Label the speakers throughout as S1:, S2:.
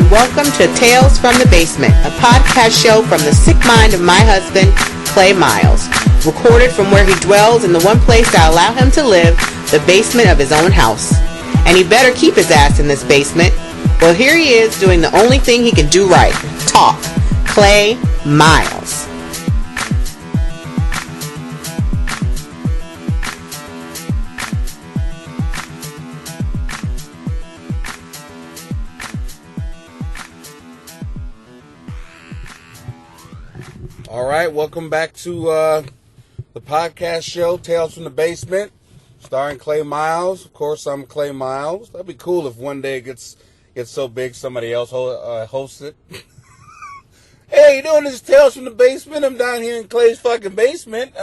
S1: and welcome to Tales from the Basement, a podcast show from the sick mind of my husband, Clay Miles, recorded from where he dwells in the one place I allow him to live, the basement of his own house. And he better keep his ass in this basement. Well, here he is doing the only thing he can do right, talk. Clay Miles.
S2: All right, welcome back to the podcast show, Tales from the Basement, starring Clay Miles. Of course, I'm Clay Miles. That'd be cool if one day it gets so big somebody else hosts it. Hey, you doing this Tales from the Basement? I'm down here in Clay's fucking basement.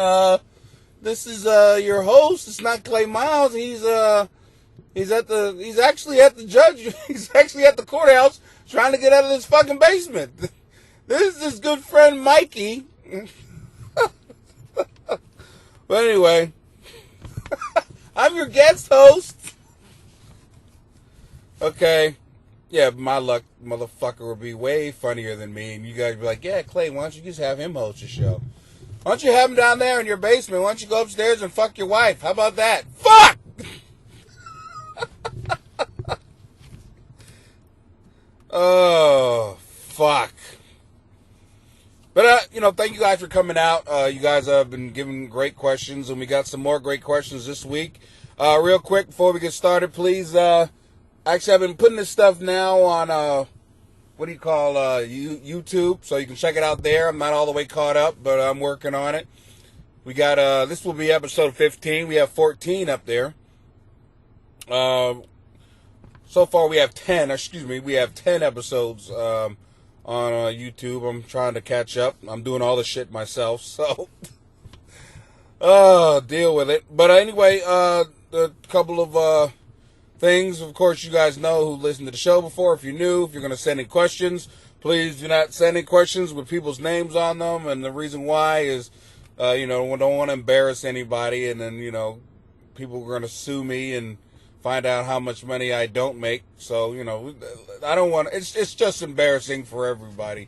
S2: This is your host. It's not Clay Miles. He's actually at the judge. He's actually at the courthouse trying to get out of this fucking basement. This is his good friend Mikey. But anyway, I'm your guest host. Okay. Yeah, my luck, motherfucker would be way funnier than me. And you guys would be like, yeah, Clay, why don't you just have him host your show? Why don't you have him down there in your basement? Why don't you go upstairs and fuck your wife? How about that? Fuck! Oh, fuck. But, thank you guys for coming out. You guys have been giving great questions, and we got some more great questions this week. Real quick, before we get started, please, actually, I've been putting this stuff now on, YouTube, so you can check it out there. I'm not all the way caught up, but I'm working on it. We got, this will be episode 15. We have 14 up there. So far, we have 10 episodes, on YouTube. I'm trying to catch up. I'm doing all the shit myself, so deal with it. But anyway, a couple of things. Of course, you guys know who listened to the show before. If you're new, if you're going to send in questions, please do not send in questions with people's names on them. And the reason why is, we don't want to embarrass anybody, and then people are going to sue me and find out how much money I don't make. So, I don't want to, it's just embarrassing for everybody.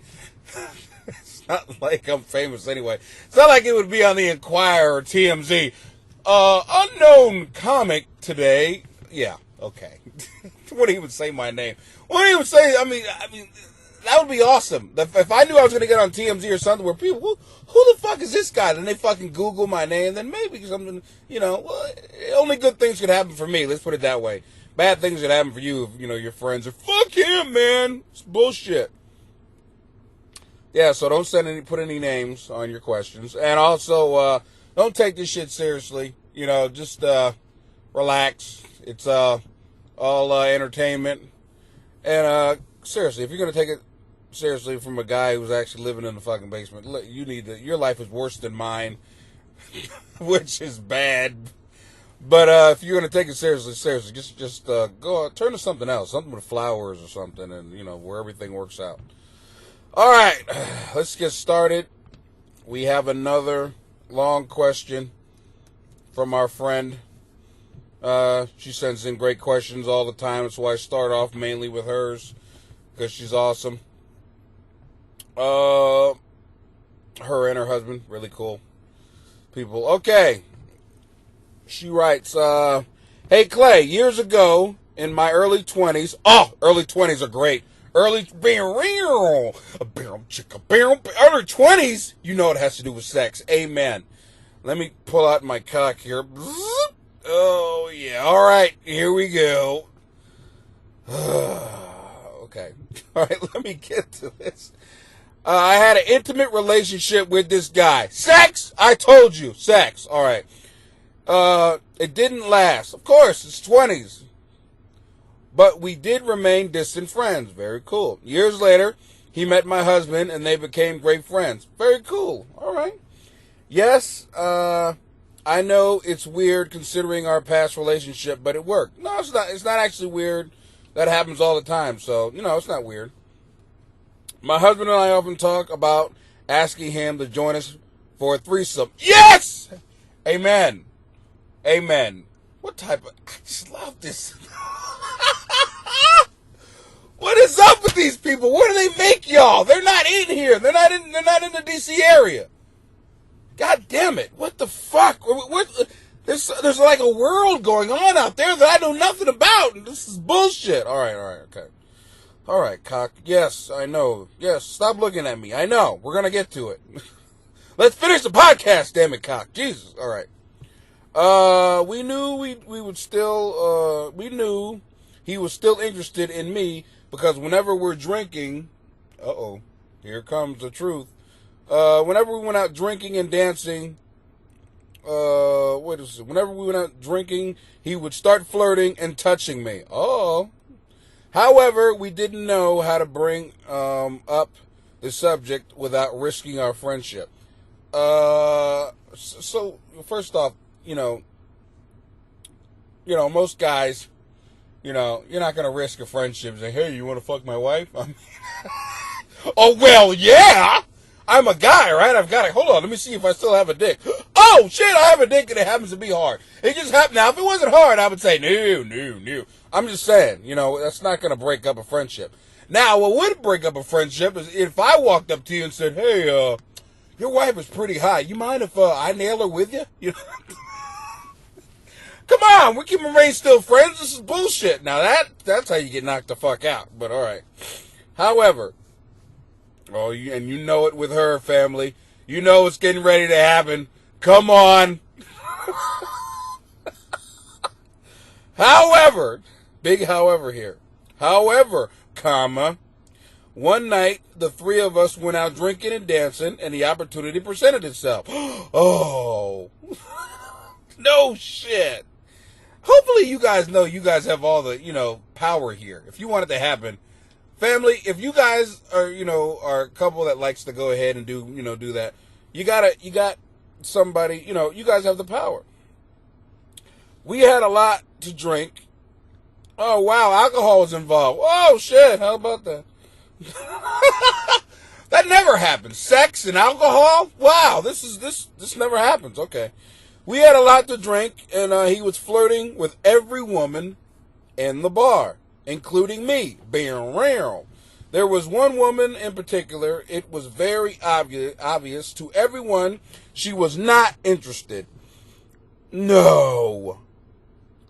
S2: It's not like I'm famous anyway. It's not like it would be on the Inquirer or TMZ. Unknown comic today. Yeah, okay. Wouldn't even say my name. Wouldn't even say, I mean, that would be awesome. If I knew I was going to get on TMZ or something where people, who the fuck is this guy? Then they fucking Google my name, then maybe something, only good things could happen for me. Let's put it that way. Bad things could happen for you if, your friends are, fuck him, man. It's bullshit. Yeah, so don't put any names on your questions. And also, don't take this shit seriously. Just relax. It's all entertainment. And seriously, if you're going to take it seriously from a guy who's actually living in the fucking basement, your life is worse than mine, which is bad. But if you're going to take it seriously, just go turn to something else, something with flowers or something, and where everything works out. All right, let's get started. We have another long question from our friend. She sends in great questions all the time. That's why I start off mainly with hers, because she's awesome. Her and her husband, really cool people. Okay. She writes, hey Clay, years ago in my early 20s, early 20s are great. Early 20s, it has to do with sex. Amen. Let me pull out my cock here. Oh, yeah. All right. Here we go. Okay. All right. Let me get to this. I had an intimate relationship with this guy. Sex? I told you. Sex. All right. It didn't last. Of course, it's 20s. But we did remain distant friends. Very cool. Years later, he met my husband, and they became great friends. Very cool. All right. Yes, I know it's weird considering our past relationship, but it worked. No, it's not. It's not actually weird. That happens all the time, so, it's not weird. My husband and I often talk about asking him to join us for a threesome. Yes! Amen. Amen. What type of... I just love this. What is up with these people? Where do they make y'all? They're not in here. They're not in the DC area. God damn it. What the fuck? There's like a world going on out there that I know nothing about. This is bullshit. All right, okay. All right, cock. Yes, I know. Yes, stop looking at me. I know. We're going to get to it. Let's finish the podcast, damn it, cock. Jesus. All right. We knew we would still, we knew he was still interested in me because whenever we're drinking, here comes the truth. Whenever we went out drinking and dancing, whenever we went out drinking, he would start flirting and touching me. Oh. However, we didn't know how to bring up the subject without risking our friendship. So first off, most guys, you're not going to risk a friendship and say, hey, you want to fuck my wife? Oh, well, yeah. I'm a guy, right? Hold on, let me see if I still have a dick. Oh, shit, I have a dick and it happens to be hard. It just happened. Now, if it wasn't hard, I would say, no. I'm just saying, that's not going to break up a friendship. Now, what would break up a friendship is if I walked up to you and said, hey, your wife is pretty hot. You mind if I nail her with you? Come on, we can remain still friends. This is bullshit. Now, that's how you get knocked the fuck out. But, all right. However, and you know it with her, family. You know it's getting ready to happen. Come on. However, big however here. However, one night, the three of us went out drinking and dancing, and the opportunity presented itself. Oh. No shit. Hopefully you guys know you guys have all the, power here. If you want it to happen, family, if you guys are, are a couple that likes to go ahead and do that, you got somebody, you guys have the power. We had a lot to drink. Oh, wow, alcohol was involved. Oh, shit, how about that? That never happens. Sex and alcohol? Wow, this never happens. Okay. We had a lot to drink, and he was flirting with every woman in the bar, including me. There was one woman in particular. It was very obvious to everyone she was not interested. No.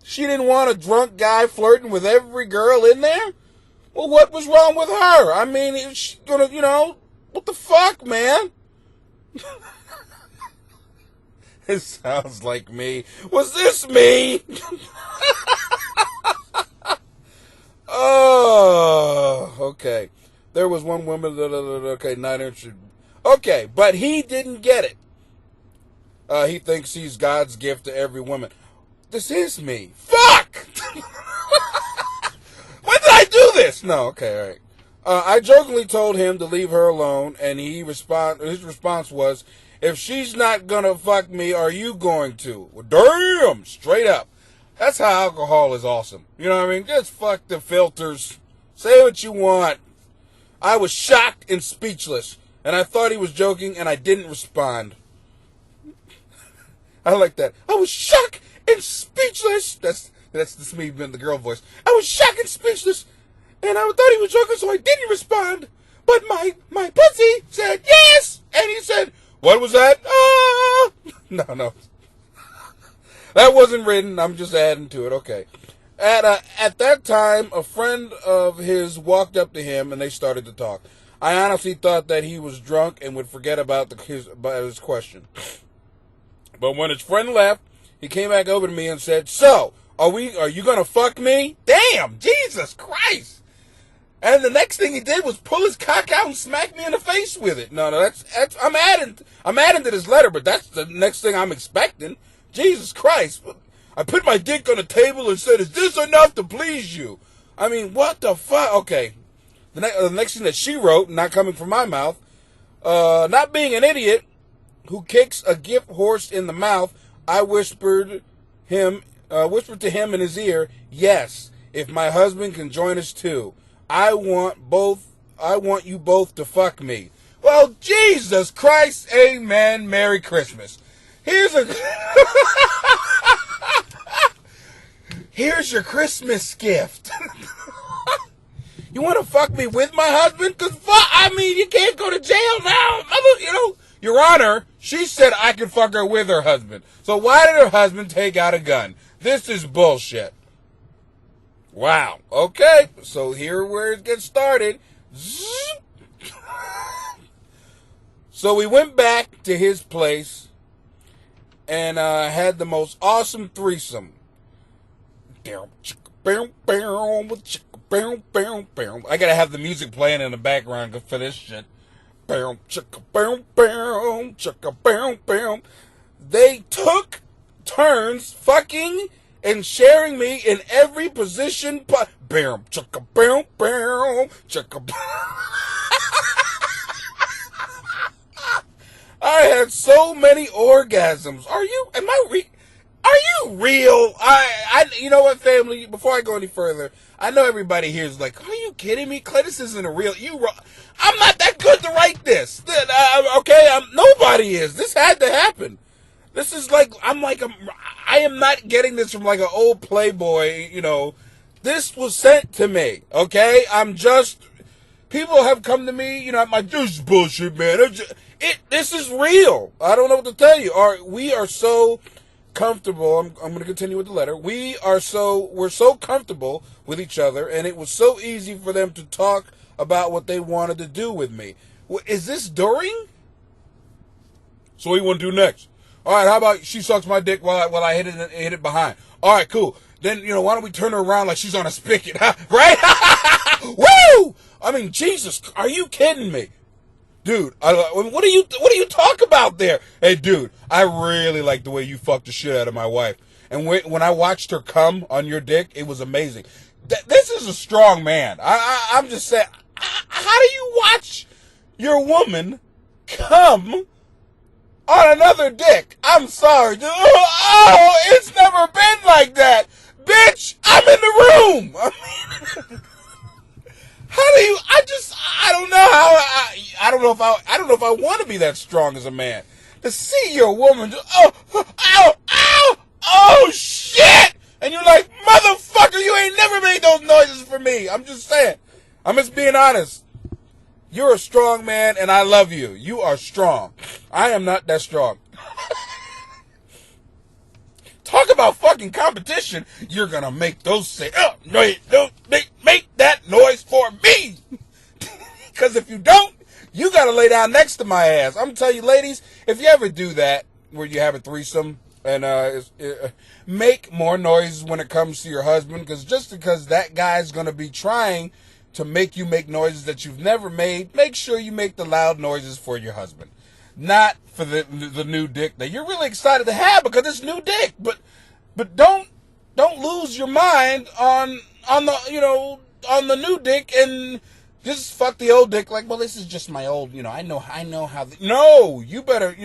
S2: She didn't want a drunk guy flirting with every girl in there? Well, what was wrong with her? I mean, is she gonna, what the fuck, man? It sounds like me. Was this me? Oh, okay. There was one woman, okay, not interested. Okay, but he didn't get it. He thinks he's God's gift to every woman. This is me. Fuck! When did I do this? No, okay, all right. I jokingly told him to leave her alone, and his response was, if she's not gonna fuck me, are you going to? Well, damn! Straight up. That's how alcohol is awesome. You know what I mean? Just fuck the filters. Say what you want. I was shocked and speechless, and I thought he was joking, and I didn't respond. I like that. I was shocked and speechless. That's me being the girl voice. I was shocked and speechless, and I thought he was joking, so I didn't respond. But my pussy said yes, and he said, what was that? No. That wasn't written. I'm just adding to it. Okay. At that time, a friend of his walked up to him, and they started to talk. I honestly thought that he was drunk and would forget about his question. But when his friend left, he came back over to me and said, so, are you going to fuck me? Damn, Jesus Christ. And the next thing he did was pull his cock out and smack me in the face with it. No, that's I'm adding to this letter, but that's the next thing I'm expecting. Jesus Christ. I put my dick on the table and said, is this enough to please you? I mean, what the fuck? Okay. The next thing that she wrote, not coming from my mouth, not being an idiot who kicks a gift horse in the mouth, I whispered to him in his ear, yes, if my husband can join us too. I want you both to fuck me. Well, Jesus Christ, amen, Merry Christmas. Here's your Christmas gift. You want to fuck me with my husband? Because, I mean, you can't go to jail now. Your Honor, she said I could fuck her with her husband. So why did her husband take out a gun? This is bullshit. Wow. Okay. So here where it gets started. So we went back to his place and had the most awesome threesome. I gotta have the music playing in the background for this shit. They took turns fucking and sharing me in every position. I had so many orgasms. Are you real? You know what, family? Before I go any further, I know everybody here is like, are you kidding me? Clay, this isn't a real. I'm not that good to write this. Okay, nobody is. This had to happen. This is like, I am not getting this from like an old Playboy, This was sent to me, okay? People have come to me, I'm like, this is bullshit, man. This is real. I don't know what to tell you. We are so comfortable. I'm going to continue with the letter. We're so comfortable with each other, and it was so easy for them to talk about what they wanted to do with me. Is this during? So what do you want to do next? All right, how about she sucks my dick while I hit it behind? All right, cool. Then, why don't we turn her around like she's on a spigot, huh? Right? Woo! I mean, Jesus, are you kidding me? Dude, what do you talk about there? Hey, dude, I really like the way you fucked the shit out of my wife. And when I watched her come on your dick, it was amazing. This is a strong man. I'm just saying, how do you watch your woman come on another dick? I'm sorry, dude. Oh, it's never been like that. Bitch, I'm in the room. How do you, I don't know how, I don't know if I want to be that strong as a man. To see your woman just, oh, shit! And you're like, motherfucker, you ain't never made those noises for me. I'm just saying. I'm just being honest. You're a strong man, and I love you. You are strong. I am not that strong. Talk about fucking competition. You're gonna make those say, no, don't make that noise for me. Because if you don't, you gotta lay down next to my ass. I'm gonna tell you, ladies, if you ever do that, where you have a threesome, and make more noise when it comes to your husband, because that guy's gonna be trying to make you make noises that you've never made. Make sure you make the loud noises for your husband. Not for the new dick that you're really excited to have because it's new dick, but don't lose your mind on the new dick and just fuck the old dick like, well, this is just my old, I know how. No, you better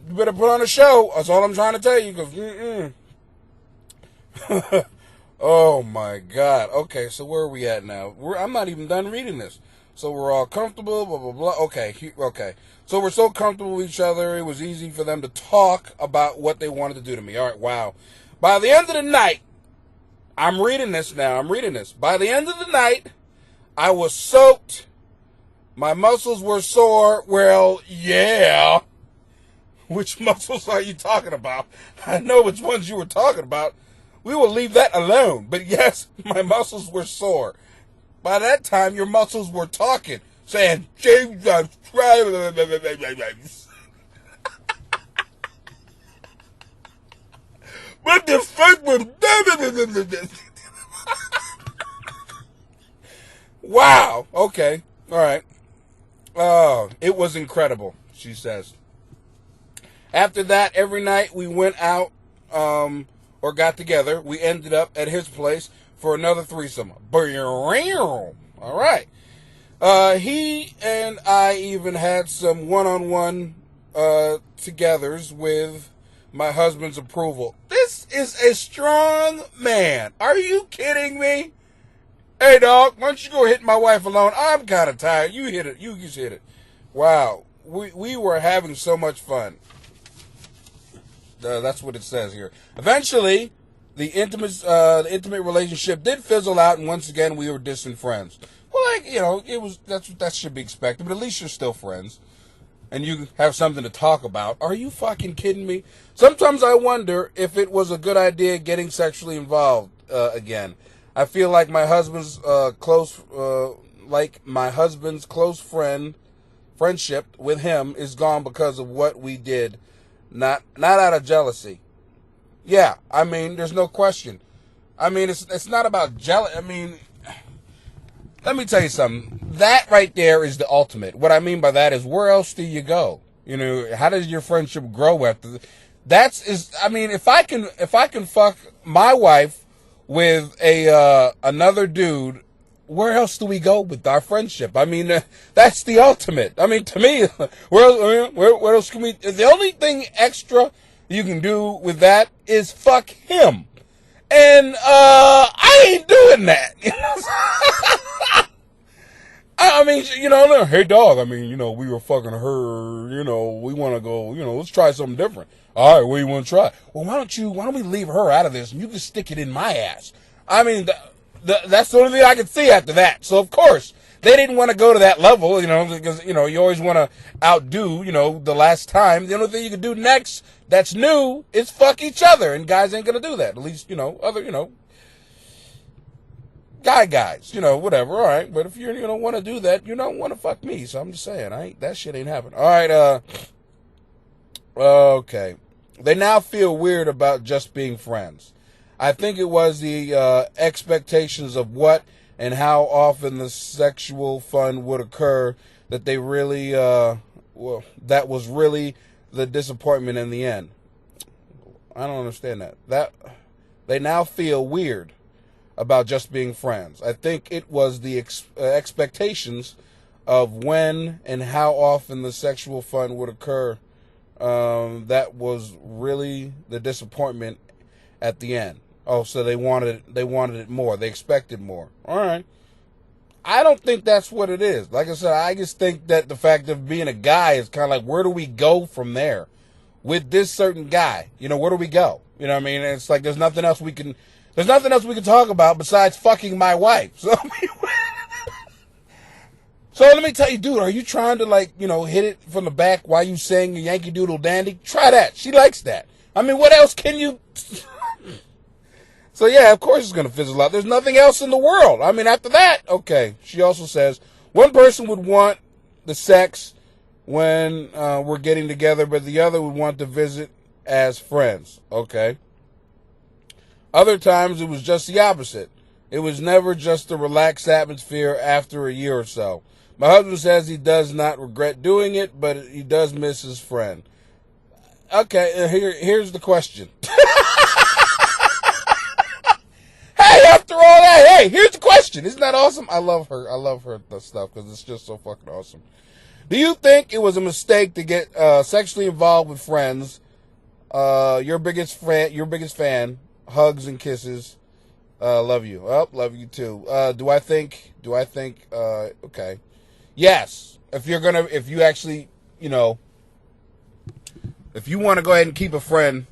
S2: put on a show. That's all I'm trying to tell you. Because oh my God. Okay, so where are we at now? I'm not even done reading this. So we're all comfortable, blah, blah, blah. Okay. So we're so comfortable with each other, it was easy for them to talk about what they wanted to do to me. All right, wow. By the end of the night, I'm reading this now. By the end of the night, I was soaked. My muscles were sore. Well, yeah. Which muscles are you talking about? I know which ones you were talking about. We will leave that alone. But yes, my muscles were sore. By that time, your muscles were talking, saying, James, I'm trying. What the fuck was... Wow. Okay. All right. Oh, it was incredible, she says. After that, every night we went out or got together. We ended up at his place for another threesome. All right. He and I even had some one-on-one togethers with my husband's approval. This is a strong man. Are you kidding me? Hey, dog, why don't you go hit my wife alone? I'm kind of tired. You hit it. You just hit it. Wow. We were having so much fun. That's what it says here. Eventually, the intimate relationship did fizzle out, and once again we were distant friends. Well, like, that should be expected, but at least you're still friends, and you have something to talk about. Are you fucking kidding me? Sometimes I wonder if it was a good idea getting sexually involved again. I feel like my husband's close friendship with him is gone because of what we did, not out of jealousy. Yeah, I mean, there's no question. I mean, it's not about jealousy. I mean, let me tell you something. That right there is the ultimate. What I mean by that is, where else do you go? How does your friendship grow after? If I can fuck my wife with another dude, where else do we go with our friendship? I mean, that's the ultimate. I mean, to me, where else can we? The only thing extra you can do with that is fuck him, and I ain't doing that. I mean, hey dog, I mean, we were fucking her, we want to go, let's try something different. All right, what do you want to try? Well, why don't we leave her out of this and you can stick it in my ass? I mean, that's the only thing I could see after that. So, of course, they didn't want to go to that level, because, you always want to outdo, the last time. The only thing you can do next that's new is fuck each other, and guys ain't going to do that. At least, other, guys, whatever, all right. But if you don't want to do that, you don't want to fuck me. So I'm just saying, that shit ain't happening. All right, okay. They now feel weird about just being friends. I think it was the expectations of what and how often the sexual fun would occur that they really, that was really the disappointment in the end. I don't understand that. That they now feel weird about just being friends. I think it was the expectations of when and how often the sexual fun would occur that was really the disappointment at the end. Oh, so they wanted it more. They expected more. All right. I don't think that's what it is. Like I said, I just think that the fact of being a guy is kind of like, where do we go from there with this certain guy? Where do we go? What I mean? It's like there's nothing else we can talk about besides fucking my wife. So, so let me tell you, dude, are you trying to hit it from the back while you sing Yankee Doodle Dandy? Try that. She likes that. I mean, what else can you? So yeah, of course it's going to fizzle out. There's nothing else in the world. I mean, after that, okay. She also says, one person would want the sex when we're getting together, but the other would want to visit as friends. Okay. Other times it was just the opposite. It was never just a relaxed atmosphere after a year or so. My husband says he does not regret doing it, but he does miss his friend. Okay, here's the question. Hey, after all that, hey, here's the question. Isn't that awesome? I love her stuff because it's just so fucking awesome. Do you think it was a mistake to get sexually involved with friends? Your biggest fan. Hugs and kisses. Love you. Oh, love you too. Do I think, okay. Yes. If you actually, if you want to go ahead and keep a friend,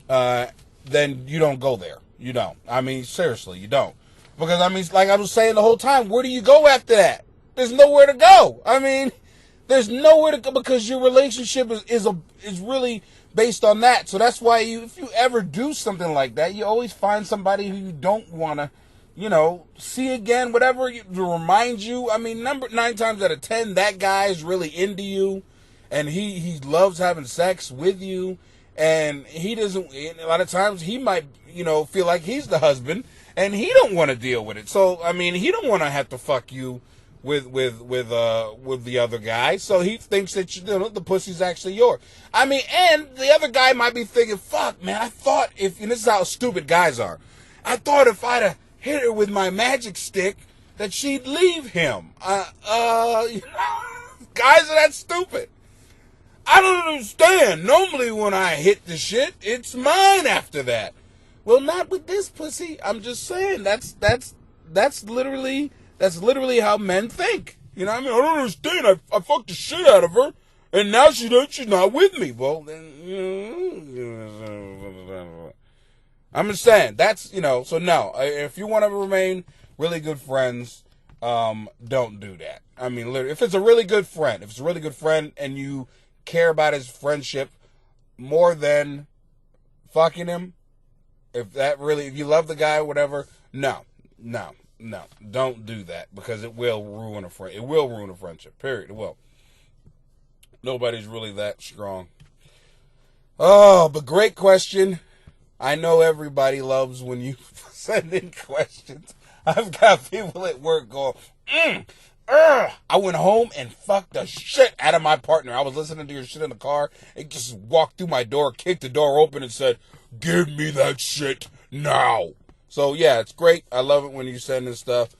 S2: then you don't go there. You don't. I mean, seriously, you don't. Because, I mean, like I was saying the whole time, where do you go after that? There's nowhere to go. I mean, there's nowhere to go because your relationship is really based on that. So that's why if you ever do something like that, you always find somebody who you don't want to, see again, whatever, to remind you. I mean, 9 times out of 10, that guy is really into you, and he loves having sex with you, and he doesn't, a lot of times he might, feel like he's the husband, and he don't want to deal with it. So, I mean, he don't want to have to fuck you with the other guy. So he thinks that the pussy's actually yours. I mean, and the other guy might be thinking, fuck, man, I thought and this is how stupid guys are. I thought if I'd have hit her with my magic stick that she'd leave him. Guys are that stupid. I don't understand. Normally when I hit the shit, it's mine after that. Well, not with this pussy. I'm just saying that's literally how men think. You know what I mean? I don't understand. I fucked the shit out of her, and now she's not with me. Well, then, I'm just saying, that's, so no, if you want to remain really good friends, don't do that. I mean, literally, if it's a really good friend, and you care about his friendship more than fucking him, if you love the guy, whatever, no, don't do that, because it will ruin a friendship, period, it will. Nobody's really that strong. Oh, but great question. I know everybody loves when you send in questions. I've got people at work going, I went home and fucked the shit out of my partner. I was listening to your shit in the car. It just walked through my door, kicked the door open, and said, give me that shit now. So, yeah, it's great. I love it when you send in stuff.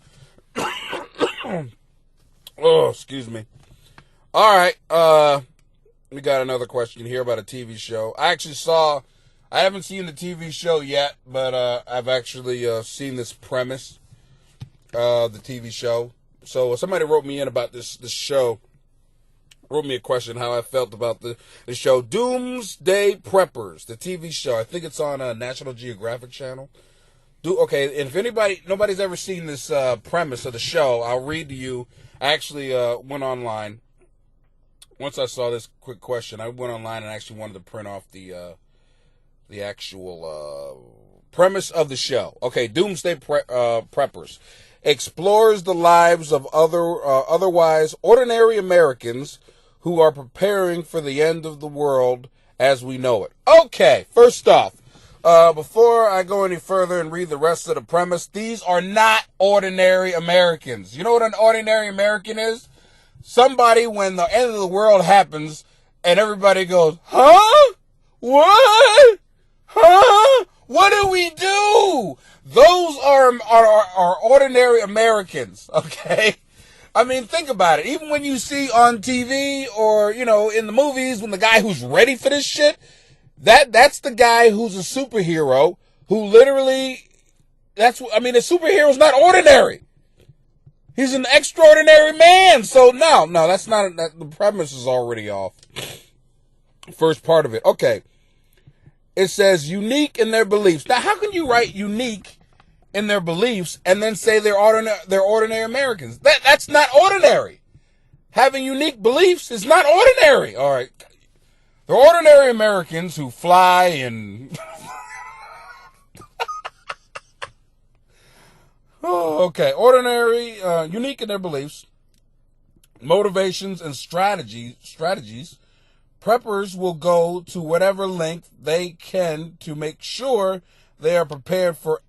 S2: Oh, excuse me. All right. We got another question here about a TV show. I haven't seen the TV show yet, but I've actually seen this premise, the TV show. So somebody wrote me in about this show, wrote me a question how I felt about the show Doomsday Preppers, the TV show. I think it's on a National Geographic channel. Okay, and if nobody's ever seen this premise of the show, I'll read to you. I actually went online. Once I saw this quick question, I went online and actually wanted to print off the actual premise of the show. Okay, Doomsday Preppers explores the lives of otherwise ordinary Americans who are preparing for the end of the world as we know it. Okay, first off, before I go any further and read the rest of the premise, these are not ordinary Americans. You know what an ordinary American is? Somebody, when the end of the world happens and everybody goes, huh? What? Huh? What do we do? Those are ordinary Americans, okay? I mean, think about it. Even when you see on TV or, in the movies, when the guy who's ready for this shit, that's the guy who's a superhero who literally, a superhero's not ordinary. He's an extraordinary man. So no, that's not, the premise is already off. First part of it. Okay. It says unique in their beliefs. Now, how can you write unique in their beliefs and then say they're ordinary Americans? That's not ordinary. Having unique beliefs is not ordinary. All right. They're ordinary Americans who fly and... Oh, okay. Ordinary, unique in their beliefs, motivations, and strategies. Preppers will go to whatever length they can to make sure they are prepared for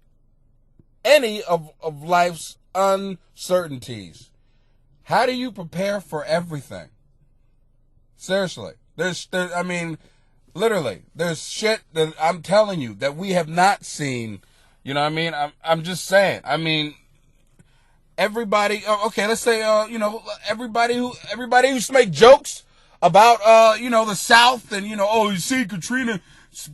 S2: any of life's uncertainties. How do you prepare for everything? Seriously. Literally, there's shit that I'm telling you that we have not seen. You know what I mean? I'm just saying. I mean, everybody, okay, let's say, everybody who used to make jokes about, the South and, you see Katrina,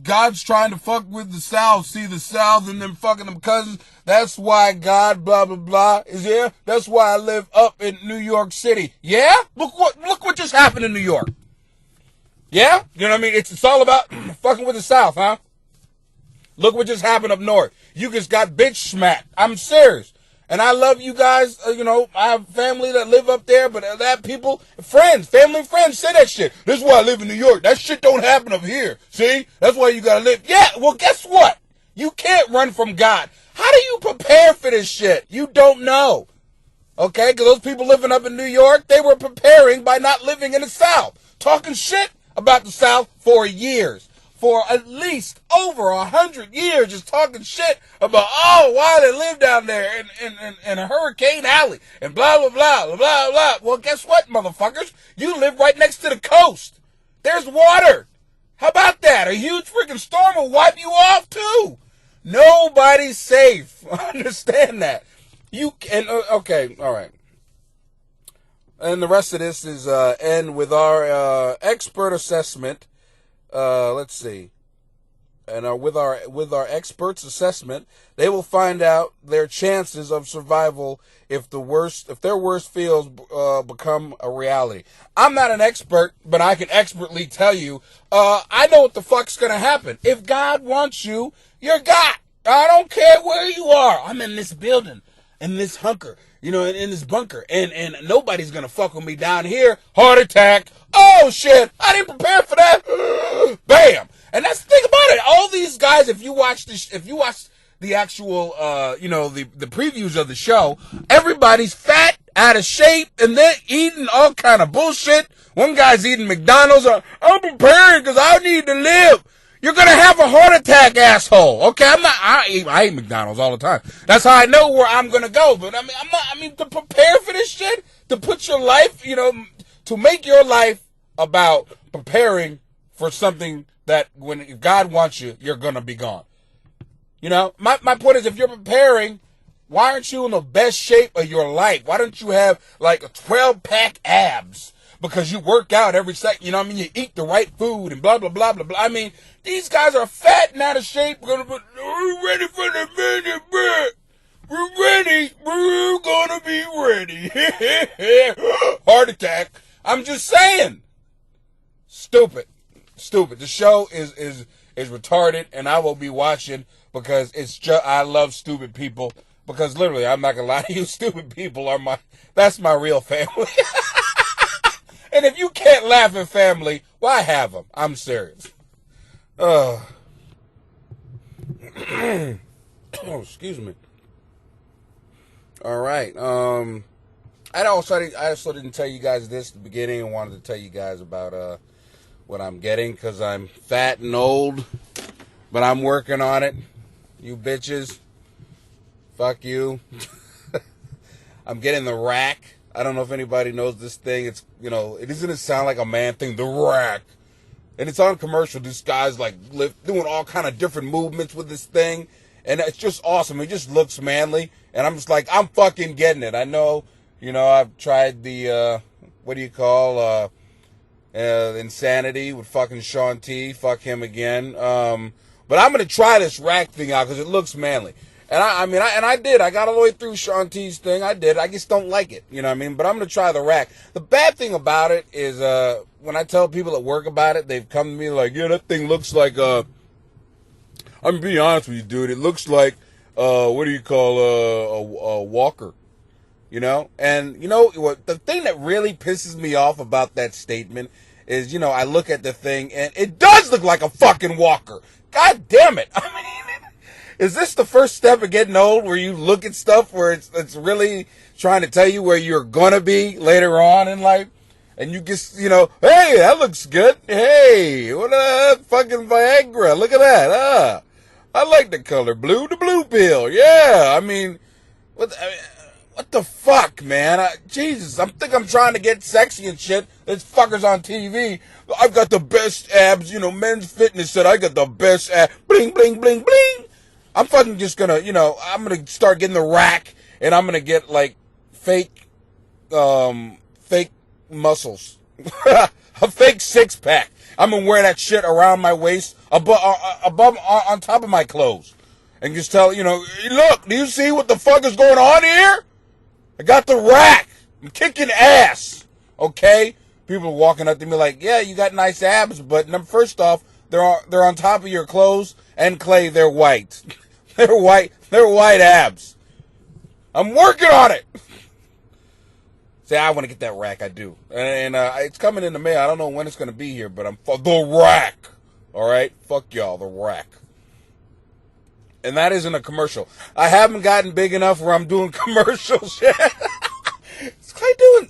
S2: God's trying to fuck with the South, see the South and them fucking them cousins. That's why God, blah, blah, blah, is here. That's why I live up in New York City. Yeah? Look what just happened in New York. Yeah? You know what I mean? It's all about fucking with the South, huh? Look what just happened up north. You just got bitch smacked. I'm serious. And I love you guys. I have family that live up there, but that family and friends say that shit. This is why I live in New York. That shit don't happen up here. See? That's why you gotta live. Yeah, well, guess what? You can't run from God. How do you prepare for this shit? You don't know. Okay? Because those people living up in New York, they were preparing by not living in the South. Talking shit about the South for years. For at least over 100 years, just talking shit about, why they live down there in a Hurricane Alley and blah, blah, blah, blah, blah, blah. Well, guess what, motherfuckers? You live right next to the coast. There's water. How about that? A huge freaking storm will wipe you off, too. Nobody's safe. Understand that. Okay, all right. And the rest of this is end with our expert assessment. Let's see. And with our experts' assessment, they will find out their chances of survival if their worst fears become a reality. I'm not an expert, but I can expertly tell you, I know what the fuck's gonna happen. If God wants you, you're God. I don't care where you are. I'm in this building, in this hunker, in this bunker, and nobody's gonna fuck with me down here. Heart attack. Oh shit! I didn't prepare for that. Bam! And that's the thing about it. All these guys, if you watch the actual, the previews of the show, everybody's fat, out of shape, and they're eating all kind of bullshit. One guy's eating McDonald's. I'm preparing because I need to live. You're gonna have a heart attack, asshole. Okay, I eat McDonald's all the time. That's how I know where I'm gonna go. But to prepare for this shit, to put your life, to make your life about preparing for something that when God wants you, you're gonna be gone. My point is, if you're preparing, why aren't you in the best shape of your life? Why don't you have like a 12-pack abs? Because you work out every second, you eat the right food and blah, blah, blah, blah, blah. These guys are fat and out of shape. We're ready for the minute, bro. We're ready. We're gonna be ready. Heart attack. I'm just saying. Stupid. The show is retarded, and I will be watching because I love stupid people. Because literally, I'm not gonna lie to you, stupid people that's my real family. And if you can't laugh at family, why have them? I'm serious. Oh, excuse me. All right. I also didn't tell you guys this at the beginning. I wanted to tell you guys about what I'm getting because I'm fat and old, but I'm working on it. You bitches, fuck you. I'm getting the rack. I don't know if anybody knows this thing. It's, it doesn't sound like a man thing, the rack. And it's on commercial. This guy's like doing all kind of different movements with this thing. And it's just awesome. It just looks manly. And I'm just like, I'm fucking getting it. I know, I've tried the, Insanity with fucking Sean T. Fuck him again. But I'm going to try this rack thing out because it looks manly. And I did. I got all the way through Sean T's thing. I did. I just don't like it. But I'm going to try the rack. The bad thing about it is, when I tell people at work about it, they've come to me like, yeah, that thing looks like, I'm going to be honest with you, dude. It looks like, a walker. And what the thing that really pisses me off about that statement is, I look at the thing and it does look like a fucking walker. God damn it. Is this the first step of getting old where you look at stuff where it's really trying to tell you where you're gonna be later on in life? And you just, hey, that looks good. Hey, what a fucking Viagra. Look at that. I like the color blue, the blue pill. Yeah, what the fuck, man? Jesus, I think I'm trying to get sexy and shit. This fucker's on TV. I've got the best abs, Men's Fitness said I got the best abs. Bling, bling, bling, bling. I'm fucking just gonna, I'm gonna start getting the rack and I'm gonna get like fake muscles. A fake 6-pack. I'm gonna wear that shit around my waist, above, on top of my clothes. And just tell, look, do you see what the fuck is going on here? I got the rack. I'm kicking ass. Okay? People are walking up to me like, yeah, you got nice abs, but first off, they're on top of your clothes, and Clay, they're white. They're white abs. I'm working on it. Say, I want to get that rack, I do. And it's coming in the mail. I don't know when it's going to be here, but the rack. All right? Fuck y'all, the rack. And that isn't a commercial. I haven't gotten big enough where I'm doing commercials yet.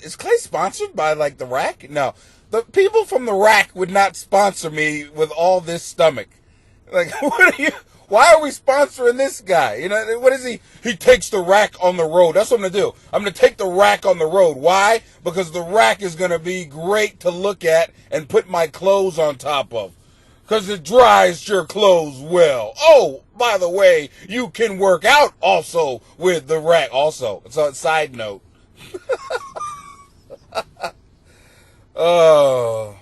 S2: Is Clay sponsored by, like, the rack? No. The people from the rack would not sponsor me with all this stomach. Like, why are we sponsoring this guy? What is he? He takes the rack on the road. That's what I'm going to do. I'm going to take the rack on the road. Why? Because the rack is going to be great to look at and put my clothes on top of. Because it dries your clothes well. Oh, by the way, you can work out also with the rack. Also, it's a side note. Oh.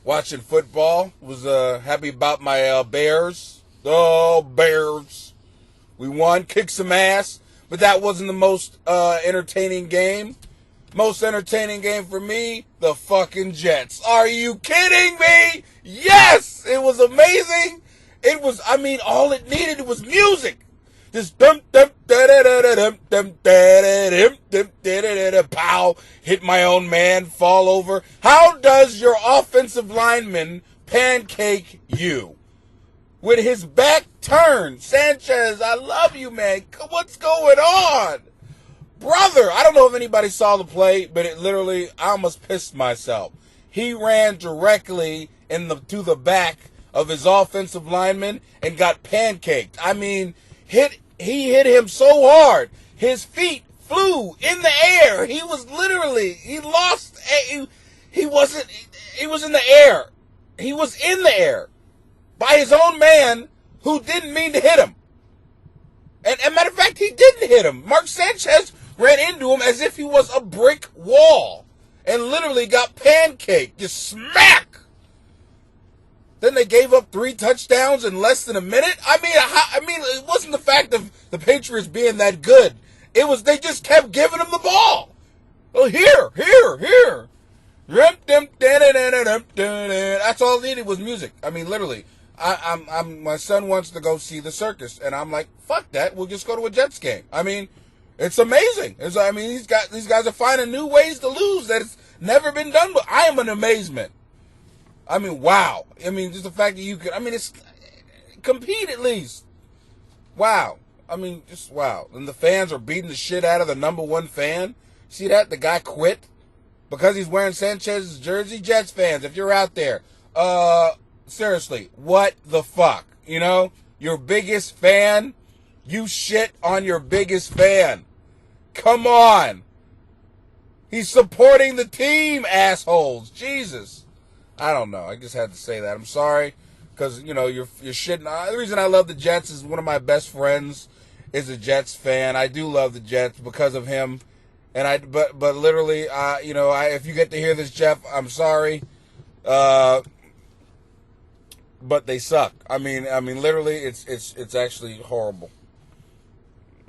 S2: Watching football. Was happy about my Bears. Oh, Bears. We won, kicked some ass. But that wasn't the most entertaining game. Most entertaining game for me, the fucking Jets. Are you kidding me? Yes! It was amazing. It was, I mean, all it needed was music. Just dum dum da da da da dum dum da da dum dum da da da pow. Hit my own man, fall over. How does your offensive lineman pancake you? With his back turned. Sanchez, I love you, man. What's going on? Brother, I don't know if anybody saw the play, but it literally, I almost pissed myself. He ran directly to the back of his offensive lineman and got pancaked. I mean, he hit him so hard. His feet flew in the air. He was literally, he was in the air. He was in the air by his own man who didn't mean to hit him. And matter of fact, he didn't hit him. Mark Sanchez ran into him as if he was a brick wall and literally got pancaked. Just smack. Then they gave up 3 touchdowns in less than a minute. I mean, it wasn't the fact of the Patriots being that good. It was they just kept giving him the ball. Oh, here. That's all it needed was music. I mean, literally. My son wants to go see the circus, and I'm like, fuck that. We'll just go to a Jets game. I mean, it's amazing. These guys are finding new ways to lose that it's never been done. But I am in amazement. I mean, wow. I mean, just the fact that you could. I mean, it's compete at least. Wow. I mean, just wow. And the fans are beating the shit out of the number 1 fan. See that? The guy quit because he's wearing Sanchez's jersey. Jets fans, if you're out there, seriously, what the fuck? You know, your biggest fan, you shit on your biggest fan. Come on. He's supporting the team, assholes. Jesus. I don't know. I just had to say that. I'm sorry, because you're shitting. The reason I love the Jets is one of my best friends is a Jets fan. I do love the Jets because of him, and but literally, if you get to hear this, Jeff, I'm sorry, but they suck. I mean, literally, it's actually horrible.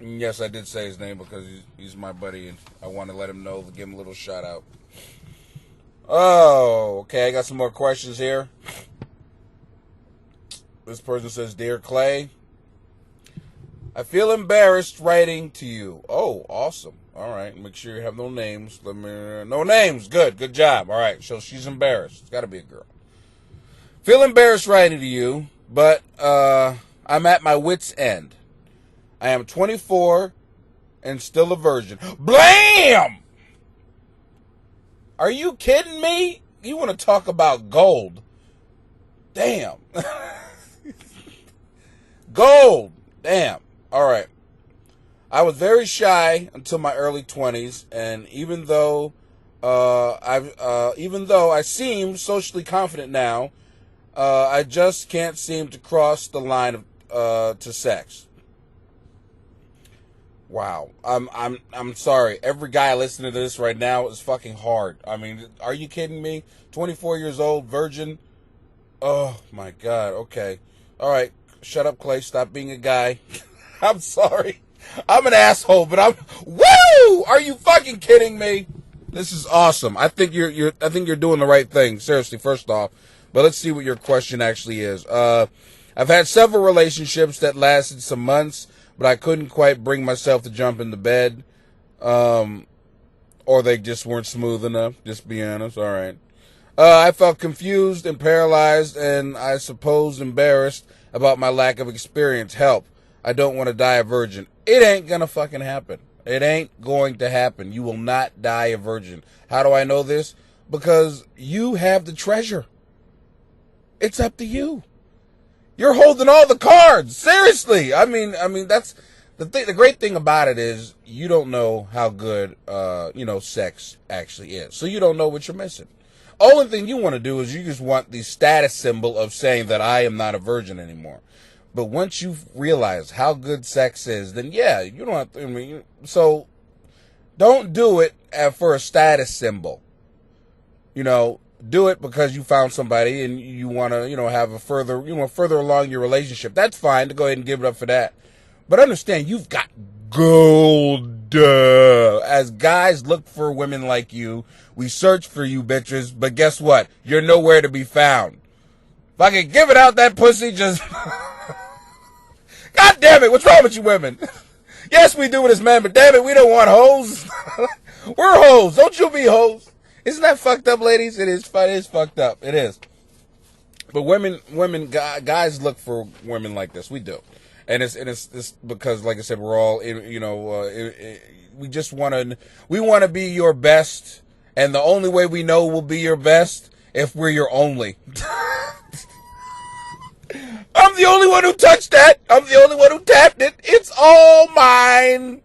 S2: And yes, I did say his name because he's my buddy, and I want to let him know, give him a little shout out. Oh, okay, I got some more questions here. This person says, Dear Clay, I feel embarrassed writing to you. Oh, awesome. All right, make sure you have no names. No names. Good job. All right, so she's embarrassed. It's got to be a girl. Feel embarrassed writing to you, but I'm at my wit's end. I am 24 and still a virgin. Blam! Are you kidding me? You want to talk about gold? Damn. Gold. Damn. All right. I was very shy until my early 20s, and even though I seem socially confident now, I just can't seem to cross the line of to sex. Wow. I'm sorry. Every guy listening to this right now is fucking hard. I mean, are you kidding me? 24 years old, virgin. Oh my God. Okay. All right. Shut up, Clay. Stop being a guy. I'm sorry. I'm an asshole, but woo! Are you fucking kidding me? This is awesome. I think you're doing the right thing. Seriously, first off. But let's see what your question actually is. I've had several relationships that lasted some months, but I couldn't quite bring myself to jump into bed. Or they just weren't smooth enough, just be honest. All right. I felt confused and paralyzed, and I suppose embarrassed about my lack of experience. Help. I don't want to die a virgin. It ain't gonna fucking happen. It ain't going to happen. You will not die a virgin. How do I know this? Because you have the treasure. It's up to you. You're holding all the cards. Seriously. I mean, that's the thing. The great thing about it is you don't know how good, sex actually is. So you don't know what you're missing. Only thing you want to do is you just want the status symbol of saying that I am not a virgin anymore. But once you realize how good sex is, then yeah, you don't have to, so don't do it for a status symbol. Do it because you found somebody and you want to, have further along your relationship. That's fine to go ahead and give it up for that. But understand, you've got gold. As guys look for women like you, we search for you bitches, but guess what? You're nowhere to be found. If I could give it out that pussy, just God damn it, what's wrong with you women? Yes, we do it as men, but damn it, we don't want hoes. We're hoes. Don't you be hoes. Isn't that fucked up, ladies? It is fucked up. It is. But guys look for women like this. We do. And it's because, like I said, we're all, we just want to be your best. And the only way we know we'll be your best if we're your only. I'm the only one who touched that. I'm the only one who tapped it. It's all mine.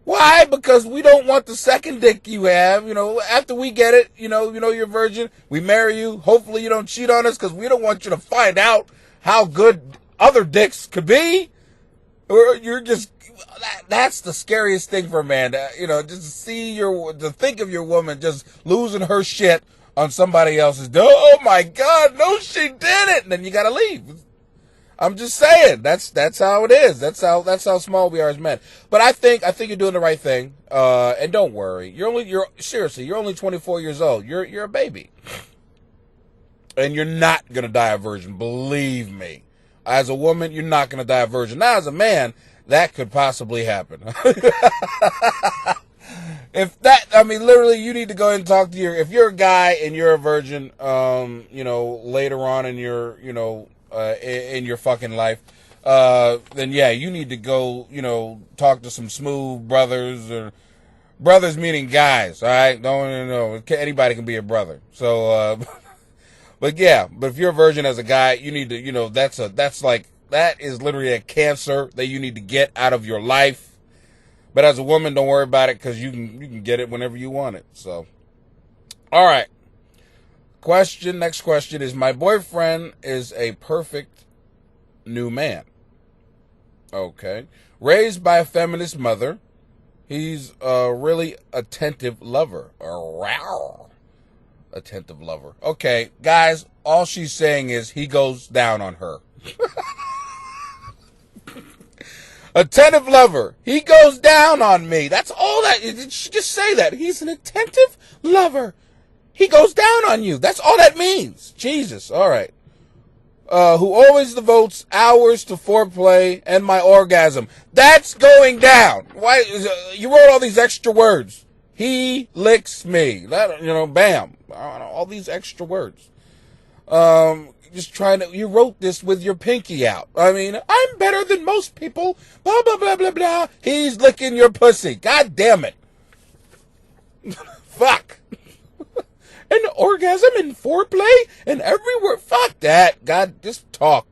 S2: Why? Because we don't want the second dick you have. After we get it, you're a virgin. We marry you. Hopefully you don't cheat on us because we don't want you to find out how good other dicks could be. Or you're just, that's the scariest thing for a man. Just to think of your woman just losing her shit on somebody else's. Oh my God, no, she did it. And then you gotta leave. I'm just saying, that's how it is. That's how small we are as men. But I think you're doing the right thing. And don't worry. You're only 24 years old. You're a baby. And you're not gonna die a virgin. Believe me. As a woman, you're not gonna die a virgin. Now, as a man, that could possibly happen. Literally, you need to go ahead and talk to if you're a guy and you're a virgin, later on in your, in your fucking life, then yeah, you need to go, talk to some smooth brothers, or brothers meaning guys, all right? Anybody can be a brother. So, but if you're a virgin as a guy, you need to, that is literally a cancer that you need to get out of your life. But as a woman, don't worry about it because you can get it whenever you want it. So, all right. Next question is, my boyfriend is a perfect new man. Okay. Raised by a feminist mother. He's a really attentive lover. Attentive lover. Okay, guys, all she's saying is he goes down on her. Attentive lover. He goes down on me. That's all that. Just say that. He's an attentive lover. He goes down on you. That's all that means. Jesus. All right. Who always devotes hours to foreplay and my orgasm. That's going down. Why? You wrote all these extra words. He licks me. Bam. All these extra words. You wrote this with your pinky out. I'm better than most people. Blah, blah, blah, blah, blah. He's licking your pussy. God damn it. Fuck. An orgasm and foreplay and every word. Fuck that. God, just talk.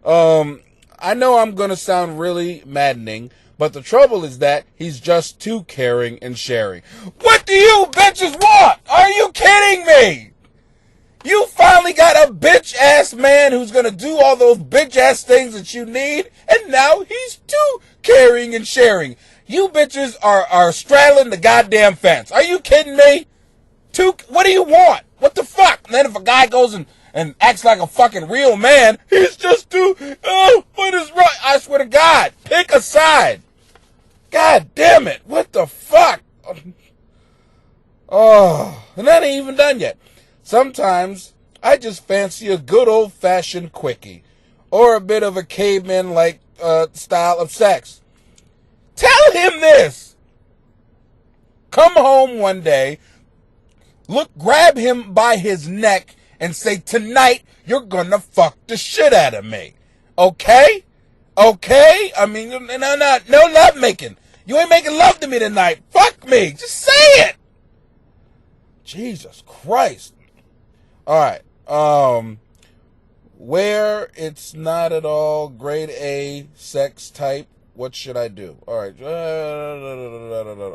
S2: I know I'm going to sound really maddening, but the trouble is that he's just too caring and sharing. What do you bitches want? Are you kidding me? You finally got a bitch-ass man who's going to do all those bitch-ass things that you need, and now he's too caring and sharing. You bitches are straddling the goddamn fence. Are you kidding me? What do you want? What the fuck? And then if a guy goes and acts like a fucking real man, he's just what is right? I swear to God, pick a side. God damn it. What the fuck? Oh, and that ain't even done yet. Sometimes I just fancy a good old-fashioned quickie or a bit of a caveman-like style of sex. Tell him this. Come home one day, grab him by his neck and say, tonight you're gonna fuck the shit out of me. Okay? Okay? No love making. You ain't making love to me tonight. Fuck me. Just say it. Jesus Christ. All right. Where it's not at all grade A sex type, what should I do? All right.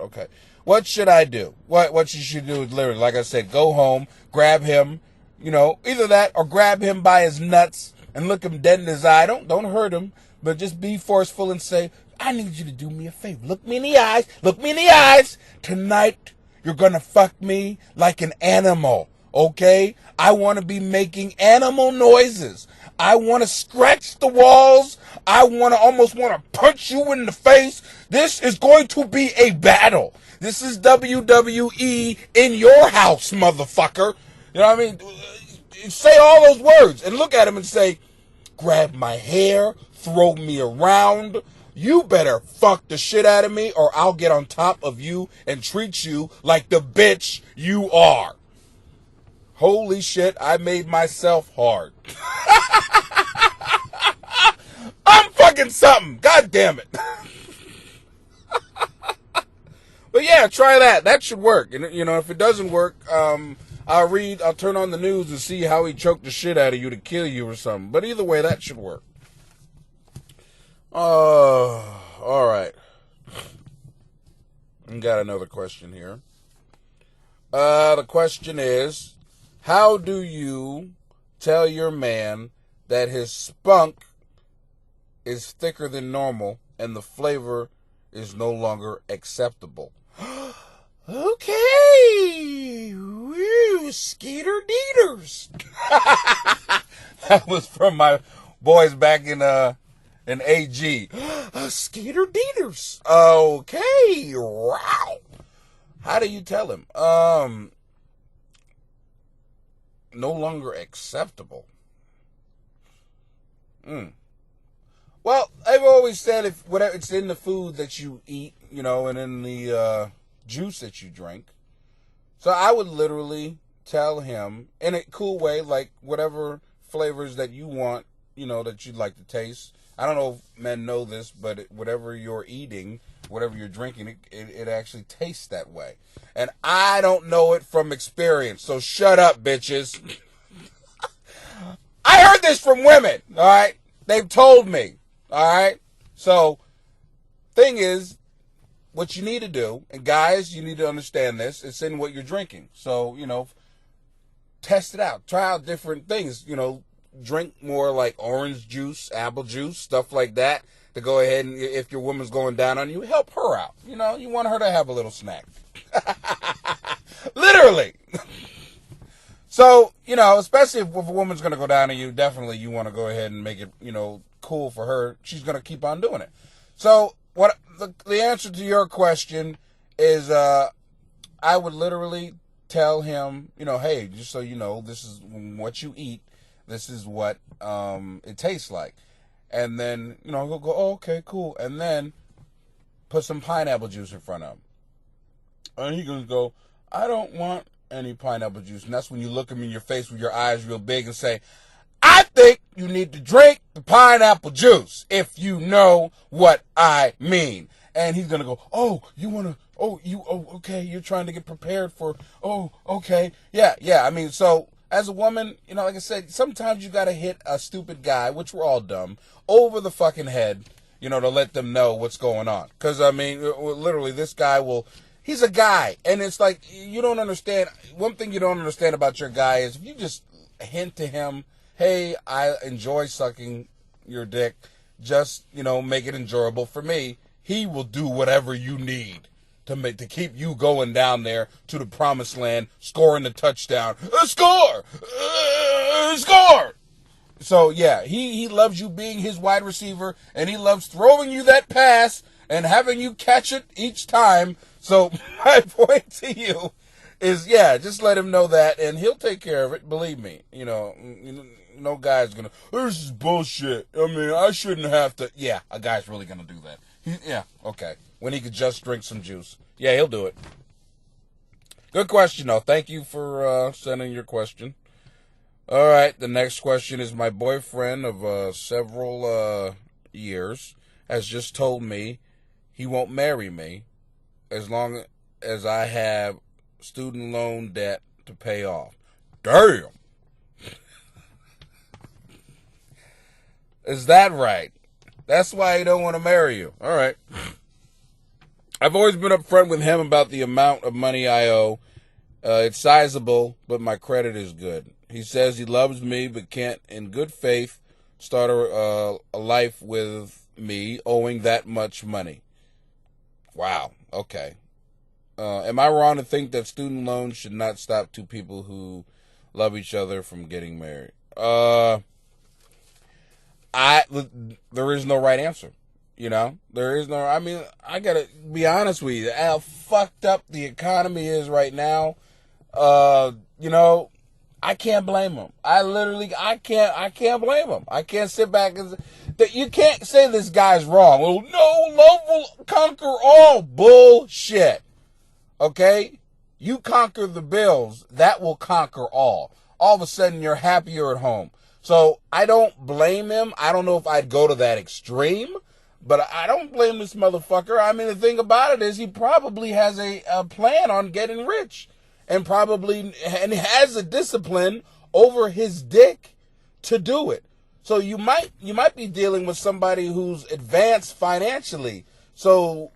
S2: Okay. What should I do? What you should do is literally, like I said, go home, grab him, either that or grab him by his nuts and look him dead in his eye. Don't hurt him, but just be forceful and say, I need you to do me a favor. Look me in the eyes. Look me in the eyes. Tonight, you're going to fuck me like an animal. Okay? I want to be making animal noises. I want to scratch the walls. I almost want to punch you in the face. This is going to be a battle. This is WWE in your house, motherfucker. You know what I mean? Say all those words and look at him and say, grab my hair, throw me around. You better fuck the shit out of me or I'll get on top of you and treat you like the bitch you are. Holy shit, I made myself hard. I'm fucking something. God damn it. But yeah, try that. That should work. And you know, if it doesn't work, I'll turn on the news and see how he choked the shit out of you to kill you or something. But either way, that should work. All right. I got another question here. The question is, how do you tell your man that his spunk is thicker than normal and the flavor is no longer acceptable? Okay. Woo, Skeeter Deeters. That was from my boys back in AG. Skeeter Deeters. Okay. Wow. How do you tell him? No longer acceptable. Well, I've always said if whatever it's in the food that you eat, you know, and in the juice that you drink. So I would literally tell him in a cool way, like whatever flavors that you want, you know, that you'd like to taste. I don't know if men know this, but whatever you're eating, whatever you're drinking, it actually tastes that way. And I don't know it from experience, so shut up, bitches. I heard this from women, all right? They've told me, all right? So, thing is, what you need to do, and guys, you need to understand this, it's in what you're drinking. So, you know, test it out. Try out different things, you know, drink more like orange juice, apple juice, stuff like that, to go ahead and, if your woman's going down on you, help her out. You know, you want her to have a little snack. Literally. So, you know, especially if a woman's going to go down on you, definitely you want to go ahead and make it, you know, cool for her. She's going to keep on doing it. So, what the answer to your question is, I would literally tell him, you know, hey, just so you know, this is what you eat. This is what it tastes like. And then, you know, he'll go, oh, okay, cool. And then put some pineapple juice in front of him. And he's going to go, I don't want any pineapple juice. And that's when you look him in your face with your eyes real big and say, I think you need to drink the pineapple juice, if you know what I mean. And he's going to go, oh, you want to, okay, you're trying to get prepared for, oh, okay. Yeah. I mean, so as a woman, you know, like I said, sometimes you got to hit a stupid guy, which we're all dumb, over the fucking head, you know, to let them know what's going on. Because, I mean, literally, this guy he's a guy. And it's like, you don't understand. One thing you don't understand about your guy is if you just hint to him, hey, I enjoy sucking your dick, just, you know, make it enjoyable for me, he will do whatever you need to keep you going down there to the promised land, scoring the touchdown. Score! Score! So, yeah, he loves you being his wide receiver, and he loves throwing you that pass and having you catch it each time. So, my point to you is, yeah, just let him know that, and he'll take care of it, believe me. You know, no guy's going to, this is bullshit. I mean, I shouldn't have to. Yeah, a guy's really going to do that. Yeah, okay. When he could just drink some juice. Yeah, he'll do it. Good question, though. Thank you for sending your question. All right, the next question is, my boyfriend of several years has just told me he won't marry me as long as I have student loan debt to pay off. Damn! Is that right? That's why he don't want to marry you. All right. I've always been upfront with him about the amount of money I owe. It's sizable, but my credit is good. He says he loves me, but can't, in good faith, start a life with me owing that much money. Wow. Okay. Am I wrong to think that student loans should not stop two people who love each other from getting married? There is no right answer. You know, there is no, I mean, I gotta be honest with you, how fucked up the economy is right now. You know, I can't blame him. I can't blame him. I can't sit back and you can't say this guy's wrong. Well, no, love will conquer all. Bullshit. Okay? You conquer the bills, that will conquer all. All of a sudden, you're happier at home. So I don't blame him. I don't know if I'd go to that extreme, but I don't blame this motherfucker. I mean, the thing about it is he probably has a plan on getting rich and has a discipline over his dick to do it. So you might be dealing with somebody who's advanced financially. So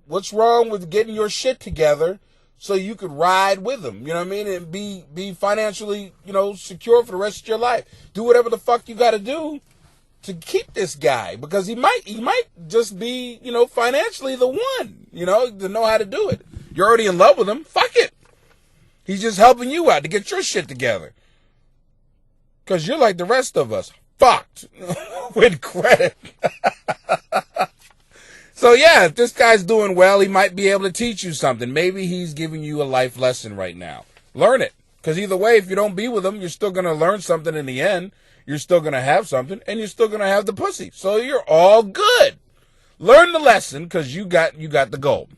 S2: what's wrong with getting your shit together so you could ride with him, you know what I mean, and be financially, secure for the rest of your life. Do whatever the fuck you got to do to keep this guy, because he might just be, financially the one, to know how to do it. You're already in love with him. Fuck it. He's just helping you out to get your shit together. Because you're like the rest of us, fucked with credit. So yeah, if this guy's doing well, he might be able to teach you something. Maybe he's giving you a life lesson right now. Learn it. Because either way, if you don't be with him, you're still going to learn something in the end. You're still going to have something, and you're still going to have the pussy. So you're all good. Learn the lesson, because you got the gold.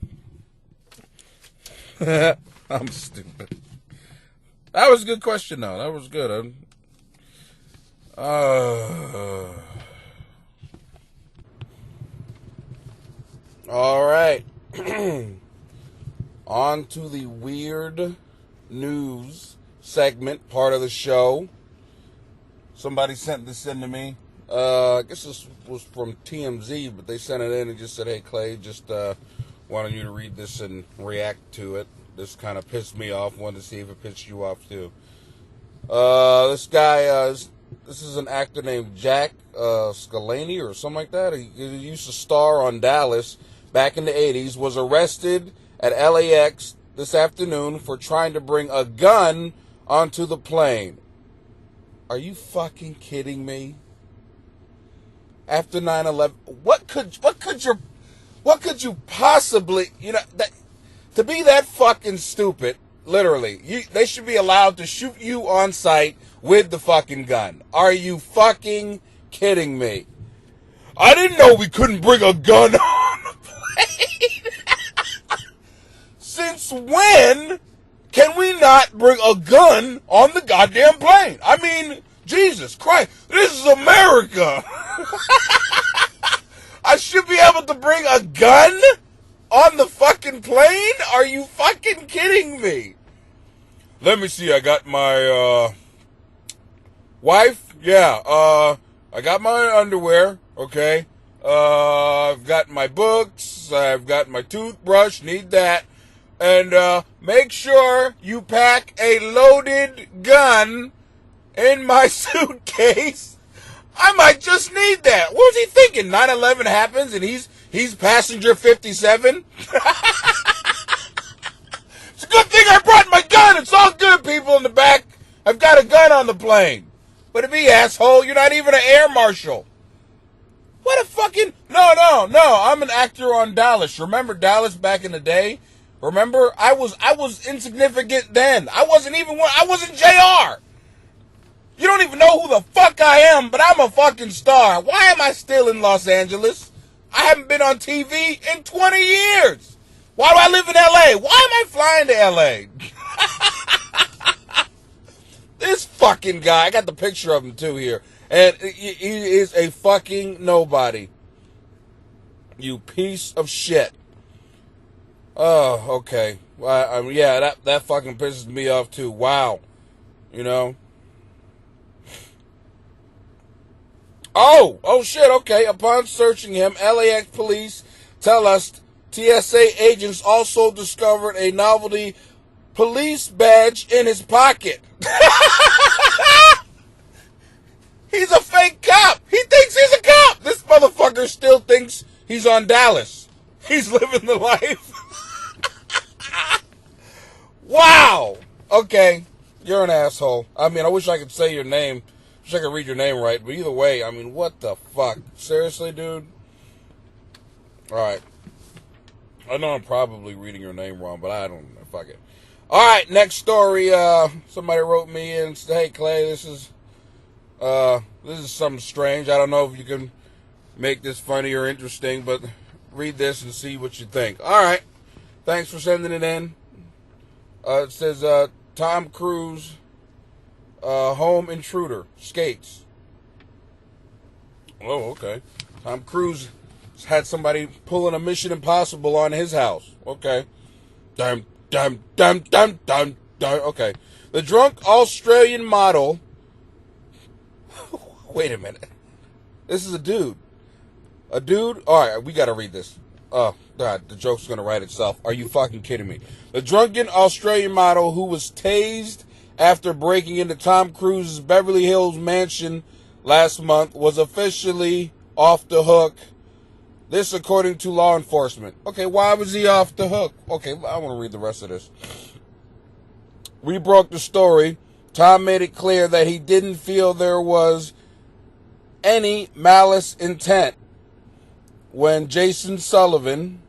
S2: I'm stupid. That was a good question, though. That was good. All right. On to the weird news segment, part of the show. Somebody sent this in to me. I guess this was from TMZ, but they sent it in and just said, hey, Clay, just wanted you to read this and react to it. This kind of pissed me off. Wanted to see if it pissed you off, too. This guy, this is an actor named Jack Scalani or something like that. He used to star on Dallas back in the 80s, was arrested at LAX this afternoon for trying to bring a gun onto the plane. Are you fucking kidding me? After 9/11, what could you possibly, to be that fucking stupid, literally, they should be allowed to shoot you on sight with the fucking gun. Are you fucking kidding me? I didn't know we couldn't bring a gun on the plane. Since when can we not bring a gun on the goddamn plane? I mean, Jesus Christ, this is America. I should be able to bring a gun on the fucking plane? Are you fucking kidding me? Let me see, I got my wife. Yeah, I got my underwear, okay. I've got my books, I've got my toothbrush, need that. And make sure you pack a loaded gun in my suitcase. I might just need that. What was he thinking? 9/11 happens and he's passenger 57? It's a good thing I brought my gun. It's all good, people in the back. I've got a gun on the plane. What be, asshole? You're not even an air marshal. What a fucking... No. I'm an actor on Dallas. Remember Dallas back in the day? Remember? I was insignificant then. I wasn't JR. You don't even know who the fuck I am, but I'm a fucking star. Why am I still in Los Angeles? I haven't been on TV in 20 years. Why do I live in LA? Why am I flying to LA? This fucking guy, I got the picture of him too here. And he is a fucking nobody. You piece of shit. Oh, okay. Well, yeah, that fucking pisses me off too. Wow. Oh shit, okay. Upon searching him, LAX police tell us TSA agents also discovered a novelty police badge in his pocket. He's a fake cop. He thinks he's a cop. This motherfucker still thinks he's on Dallas. He's living the life. Wow. Okay. You're an asshole. I mean, I wish I could say your name. I wish I could read your name right. But either way, I mean, what the fuck? Seriously, dude? Alright. I know I'm probably reading your name wrong, but I don't know. Fuck it. All right, next story. Somebody wrote me and said, "Hey Clay, this is something strange. I don't know if you can make this funny or interesting, but read this and see what you think." All right, thanks for sending it in. It says Tom Cruise home intruder skates. Oh, okay. Tom Cruise had somebody pulling a Mission Impossible on his house. Okay. Dum, dum, dum, dum, dum, dum. Okay. The drunk Australian model. Wait a minute. This is a dude. A dude? Alright, we gotta read this. Oh, God, the joke's gonna write itself. Are you fucking kidding me? The drunken Australian model who was tased after breaking into Tom Cruise's Beverly Hills mansion last month was officially off the hook. This according to law enforcement. Okay, why was he off the hook? Okay, I want to read the rest of this. We broke the story. Tom made it clear that he didn't feel there was any malice intent when Jason Sullivan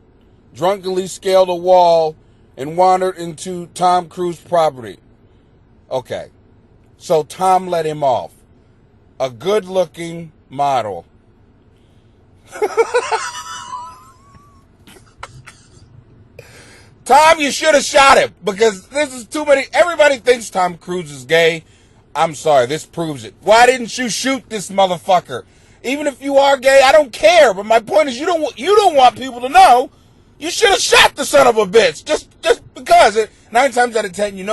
S2: drunkenly scaled a wall and wandered into Tom Cruise property. Okay, so Tom let him off. A good-looking model. Tom, you should have shot him because this is too many. Everybody thinks Tom Cruise is gay. I'm sorry, this proves it. Why didn't you shoot this motherfucker? Even if you are gay, I don't care. But my point is, you don't want people to know. You should have shot the son of a bitch just because. 9 times out of 10, he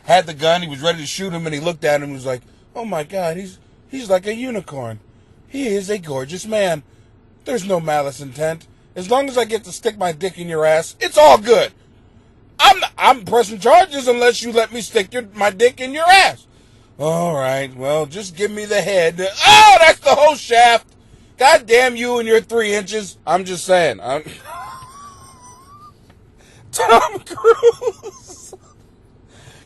S2: had the gun. He was ready to shoot him, and he looked at him and was like, "Oh my God, he's like a unicorn. He is a gorgeous man. There's no malice intent. As long as I get to stick my dick in your ass, it's all good. I'm pressing charges unless you let me stick my dick in your ass." All right, well, just give me the head. Oh, that's the whole shaft. God damn you and your 3 inches. I'm just saying. Tom Cruise.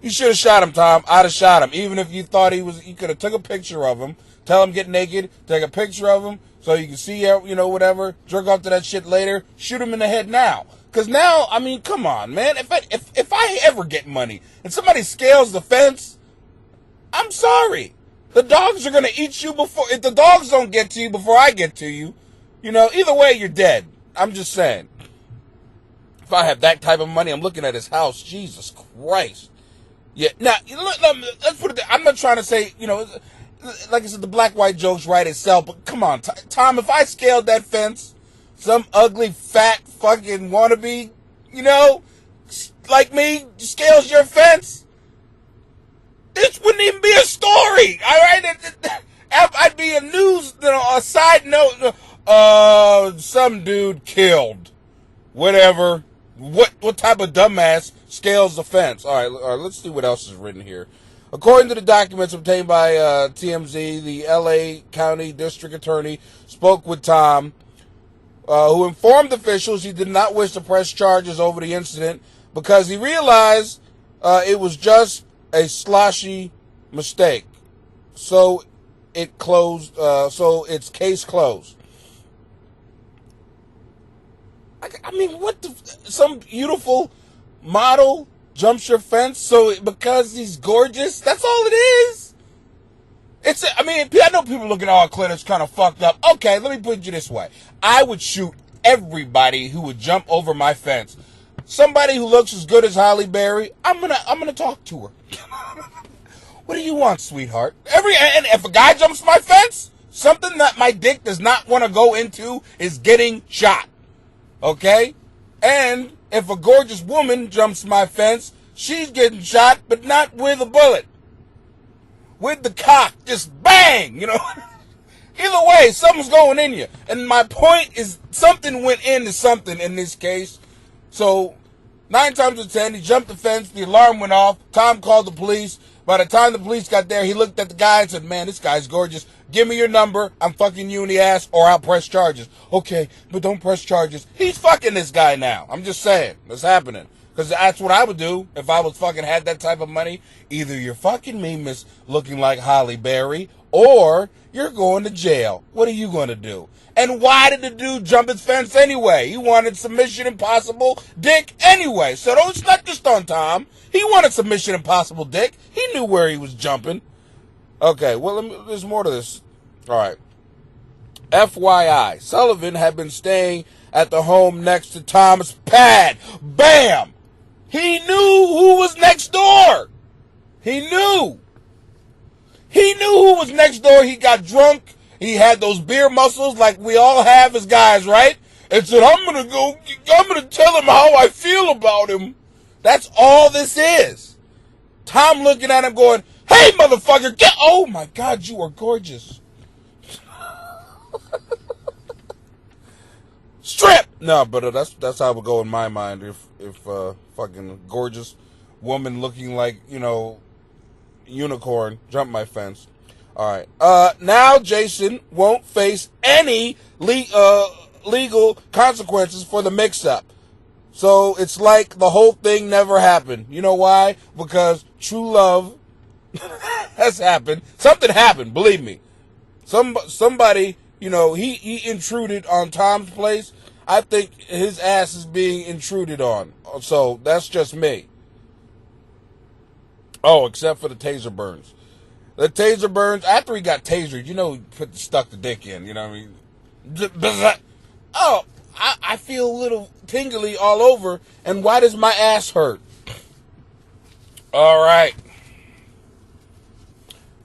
S2: You should have shot him, Tom. I'd have shot him. Even if you thought you could have took a picture of him. Tell him get naked. Take a picture of him so you can see, whatever. Jerk off to that shit later. Shoot him in the head now. Because now, I mean, come on, man. If I ever get money and somebody scales the fence, I'm sorry. The dogs are going to eat you if the dogs don't get to you before I get to you, either way, you're dead. I'm just saying. If I have that type of money, I'm looking at his house. Jesus Christ. Yeah. Now, let's put it there. I'm not trying to say, like I said, the black-white jokes write itself, but come on, Tom, if I scaled that fence, some ugly, fat, fucking wannabe, like me, scales your fence, this wouldn't even be a story, all right? I'd be a news, a side note, some dude killed, whatever. What type of dumbass scales the fence? All right, let's see what else is written here. According to the documents obtained by TMZ, the L.A. County District Attorney spoke with Tom, who informed officials he did not wish to press charges over the incident because he realized it was just a sloshy mistake. So it closed. So it's case closed. I mean, some beautiful model jumps your fence because he's gorgeous? That's all it is. I know people looking at Clay, that's kind of fucked up. Okay, let me put it this way. I would shoot everybody who would jump over my fence. Somebody who looks as good as Halle Berry, I'm gonna talk to her. What do you want, sweetheart? And if a guy jumps my fence, something that my dick does not want to go into is getting shot. Okay? And if a gorgeous woman jumps my fence, she's getting shot, but not with a bullet. With the cock, just bang, Either way, something's going in you. And my point is, something went into something in this case. So, 9 times out of 10, he jumped the fence, the alarm went off, Tom called the police. By the time the police got there, he looked at the guy and said, "Man, this guy's gorgeous. Give me your number. I'm fucking you in the ass or I'll press charges." "Okay, but don't press charges." He's fucking this guy now. I'm just saying. That's happening. Because that's what I would do if I was fucking had that type of money. Either you're fucking me, miss, looking like Halle Berry, or you're going to jail. What are you going to do? And why did the dude jump his fence anyway? He wanted some Mission Impossible dick anyway. So it's not just on Tom. He wanted some Mission Impossible dick. He knew where he was jumping. Okay, well, there's more to this. All right. FYI, Sullivan had been staying at the home next to Tom's pad. Bam! He knew who was next door. He knew. He knew who was next door. He got drunk. He had those beer muscles like we all have as guys, right? And said, I'm going to tell him how I feel about him. That's all this is. Tom looking at him going, hey, motherfucker, oh my God, you are gorgeous. Strip! No, but that's how it would go in my mind if fucking gorgeous woman looking like, unicorn jumped my fence. All right. Now Jason won't face any legal consequences for the mix-up. So it's like the whole thing never happened. You know why? Because true love has happened. Something happened, believe me. Somebody, he intruded on Tom's place. I think his ass is being intruded on. So that's just me. Oh, except for the taser burns. The taser burns, after he got tasered, he stuck the dick in, you know what I mean? Oh, I feel a little tingly all over, and why does my ass hurt? All right.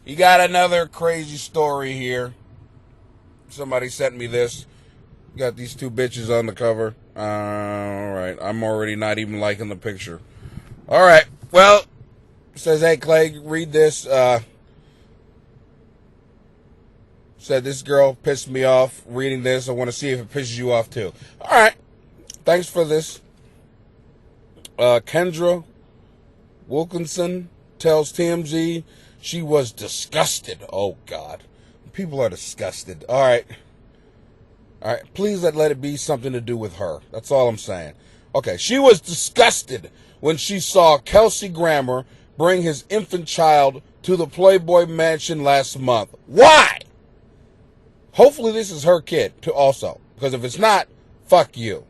S2: You got another crazy story here. Somebody sent me this. Got these two bitches on the cover. All right. I'm already not even liking the picture. All right. Well, it says, hey, Clay, read this. Said this girl pissed me off reading this. I want to see if it pisses you off, too. All right. Thanks for this. Kendra Wilkinson tells TMZ she was disgusted. Oh, God. People are disgusted. All right. All right. Please let it be something to do with her. That's all I'm saying. Okay. She was disgusted when she saw Kelsey Grammer bring his infant child to the Playboy Mansion last month. Why? Hopefully this is her kid, too, also. Because if it's not, fuck you.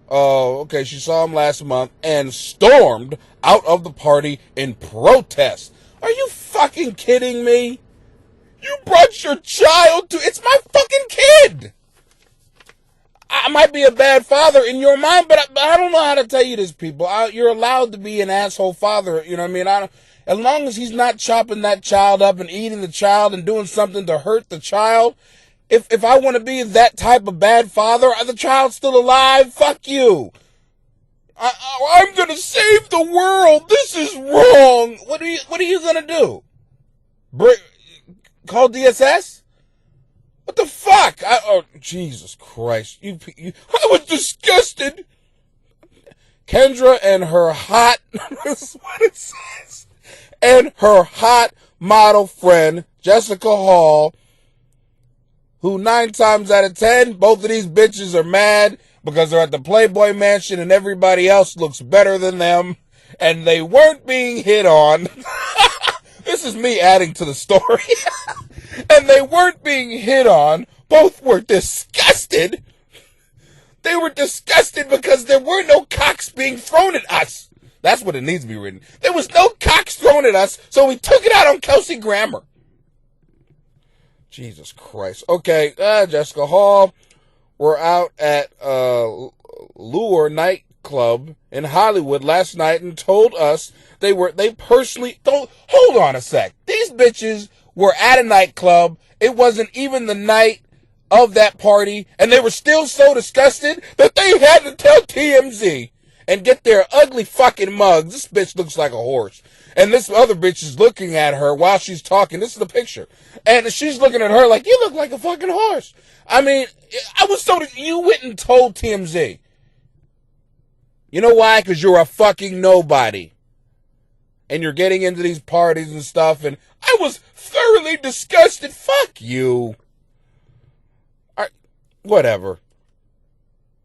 S2: Oh, okay. She saw him last month and stormed out of the party in protest. Are you fucking kidding me? You brought your child to... It's my fucking kid! I might be a bad father in your mind, but I don't know how to tell you this, people. You're allowed to be an asshole father, you know what I mean? As long as he's not chopping that child up and eating the child and doing something to hurt the child, if I want to be that type of bad father, the child's still alive, fuck you. I'm going to save the world. This is wrong. What are you going to do? Call DSS? What the fuck? Oh, Jesus Christ. I was disgusted. Kendra and her hot, this is what it says, and her hot model friend, Jessica Hall, who 9 times out of 10, both of these bitches are mad because they're at the Playboy Mansion and everybody else looks better than them, and they weren't being hit on. This is me adding to the story. And they weren't being hit on. Both were disgusted. They were disgusted because there were no cocks being thrown at us. That's what it needs to be written. There was no cocks thrown at us, so we took it out on Kelsey Grammer. Jesus Christ. Okay, Jessica Hall. We're out at Lure nightclub in Hollywood last night and told us they personally... Hold on a sec. These bitches were at a nightclub. It wasn't even the night of that party, and they were still so disgusted that they had to tell TMZ and get their ugly fucking mugs. This bitch looks like a horse. And this other bitch is looking at her while she's talking. This is the picture. And she's looking at her like, you look like a fucking horse. I mean, you went and told TMZ. You know why? Because you're a fucking nobody. And you're getting into these parties and stuff, and I was thoroughly disgusted. Fuck you. All right, whatever.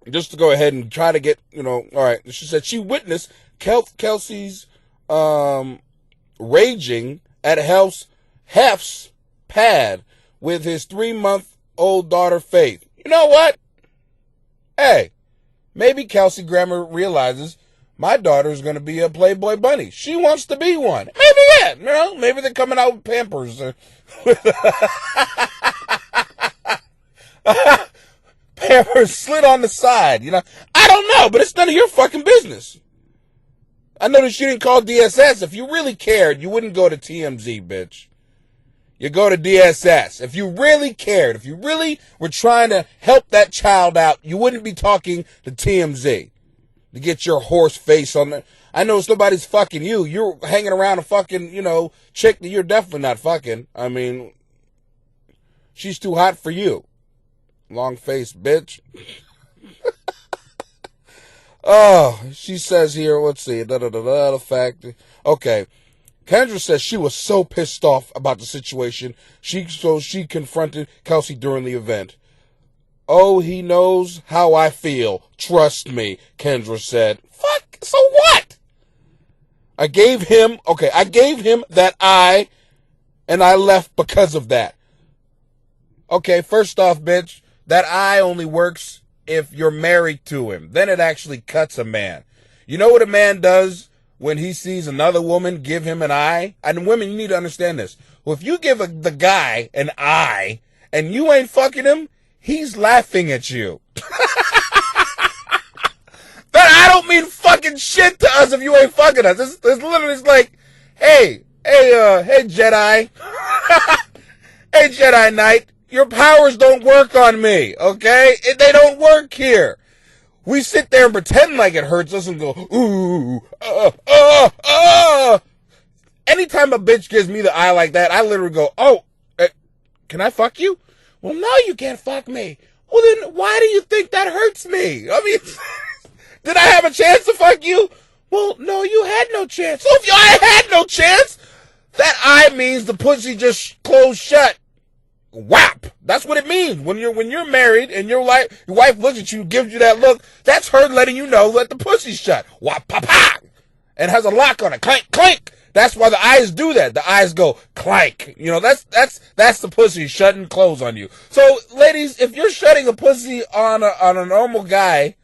S2: Just to go ahead and try to get, all right. She said she witnessed Kelsey's raging at Hef's pad with his 3-month-old daughter, Faith. You know what? Hey, maybe Kelsey Grammer realizes my daughter is going to be a Playboy bunny. She wants to be one. Maybe, yeah. You know, maybe they're coming out with Pampers. Pampers slid on the side, you know. I don't know, but it's none of your fucking business. I noticed you didn't call DSS. If you really cared, you wouldn't go to TMZ, bitch. You go to DSS. If you really cared, if you really were trying to help that child out, you wouldn't be talking to TMZ to get your horse face on there. I know nobody's fucking you. You're hanging around a fucking, you know, chick that you're definitely not fucking. I mean, she's too hot for you. Long face, bitch. Oh, she says here, let's see, the fact. Okay. Kendra says she was so pissed off about the situation, so she confronted Kelsey during the event. Oh, he knows how I feel. Trust me, Kendra said. Fuck, so what? I gave him that eye, and I left because of that. Okay, first off, bitch, that eye only works if you're married to him. Then it actually cuts a man. You know what a man does when he sees another woman give him an eye? And women, you need to understand this. Well, if you give the guy an eye and you ain't fucking him, he's laughing at you. That I don't mean fucking shit to us if you ain't fucking us. It's literally like, hey, Jedi. Hey, Jedi Knight, your powers don't work on me, okay? They don't work here. We sit there and pretend like it hurts us and go, ooh, Anytime a bitch gives me the eye like that, I literally go, oh, can I fuck you? Well, no, you can't fuck me. Well, then why do you think that hurts me? I mean, did I have a chance to fuck you? Well, no, you had no chance. So if I had no chance, that eye means the pussy just closed shut. Whap! That's what it means. When you're married and your wife looks at you, gives you that look, that's her letting you know that the pussy's shut. Whap, pa, pa! And has a lock on it. Clank, clank! That's why the eyes do that. The eyes go clank. You know, that's the pussy shutting close on you. So, ladies, if you're shutting a pussy on a normal guy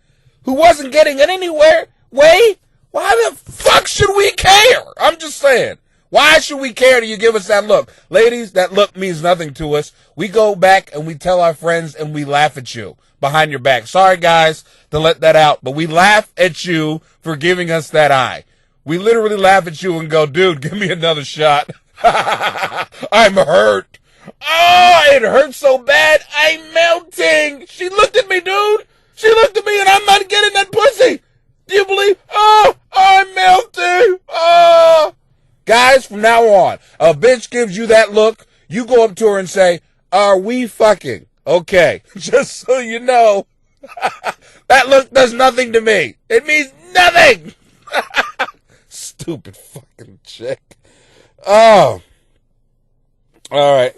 S2: who wasn't getting it anywhere, why the fuck should we care? I'm just saying. Why should we care that you give us that look? Ladies, that look means nothing to us. We go back and we tell our friends and we laugh at you behind your back. Sorry, guys, to let that out, but we laugh at you for giving us that eye. We literally laugh at you and go, dude, give me another shot. I'm hurt. Oh, it hurts so bad. I'm melting. She looked at me, dude. She looked at me and I'm not getting that pussy. Do you believe? Oh, I'm melting. Oh. Guys, from now on, a bitch gives you that look, you go up to her and say, are we fucking? Okay, just so you know, that look does nothing to me. It means nothing. Stupid fucking chick. Oh. All right.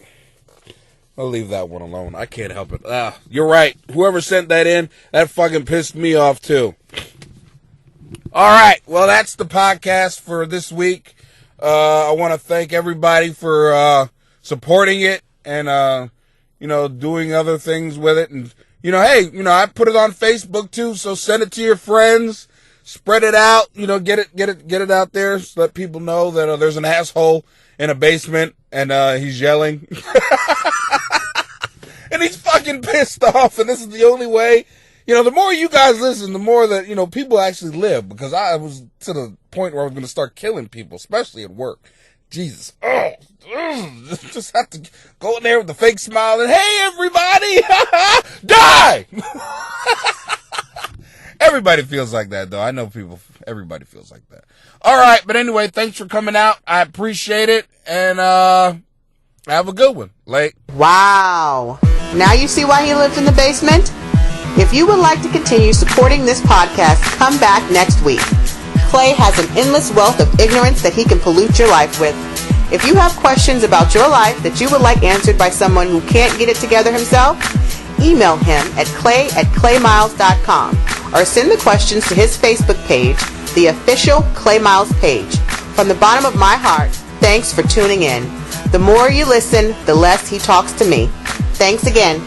S2: I'll leave that one alone. I can't help it. You're right. Whoever sent that in, that fucking pissed me off too. All right. Well, that's the podcast for this week. I want to thank everybody for supporting it and doing other things with it. And hey, I put it on Facebook too, so send it to your friends, spread it out. Get it out there. So let people know that there's an asshole in a basement and he's yelling, and he's fucking pissed off. And this is the only way. The more you guys listen, the more that, people actually live, because I was to the point where I was going to start killing people, especially at work. Jesus. Just have to go in there with the fake smile and, hey, everybody, die! Everybody feels like that, though. I know everybody feels like that. All right, but anyway, thanks for coming out. I appreciate it, and have a good one.
S1: Wow. Now you see why he lived in the basement? If you would like to continue supporting this podcast, come back next week. Clay has an endless wealth of ignorance that he can pollute your life with. If you have questions about your life that you would like answered by someone who can't get it together himself, email him at clay@claymiles.com or send the questions to his Facebook page, the official Clay Miles page. From the bottom of my heart, Thanks for tuning in. The more you listen, the less he talks to me. Thanks again.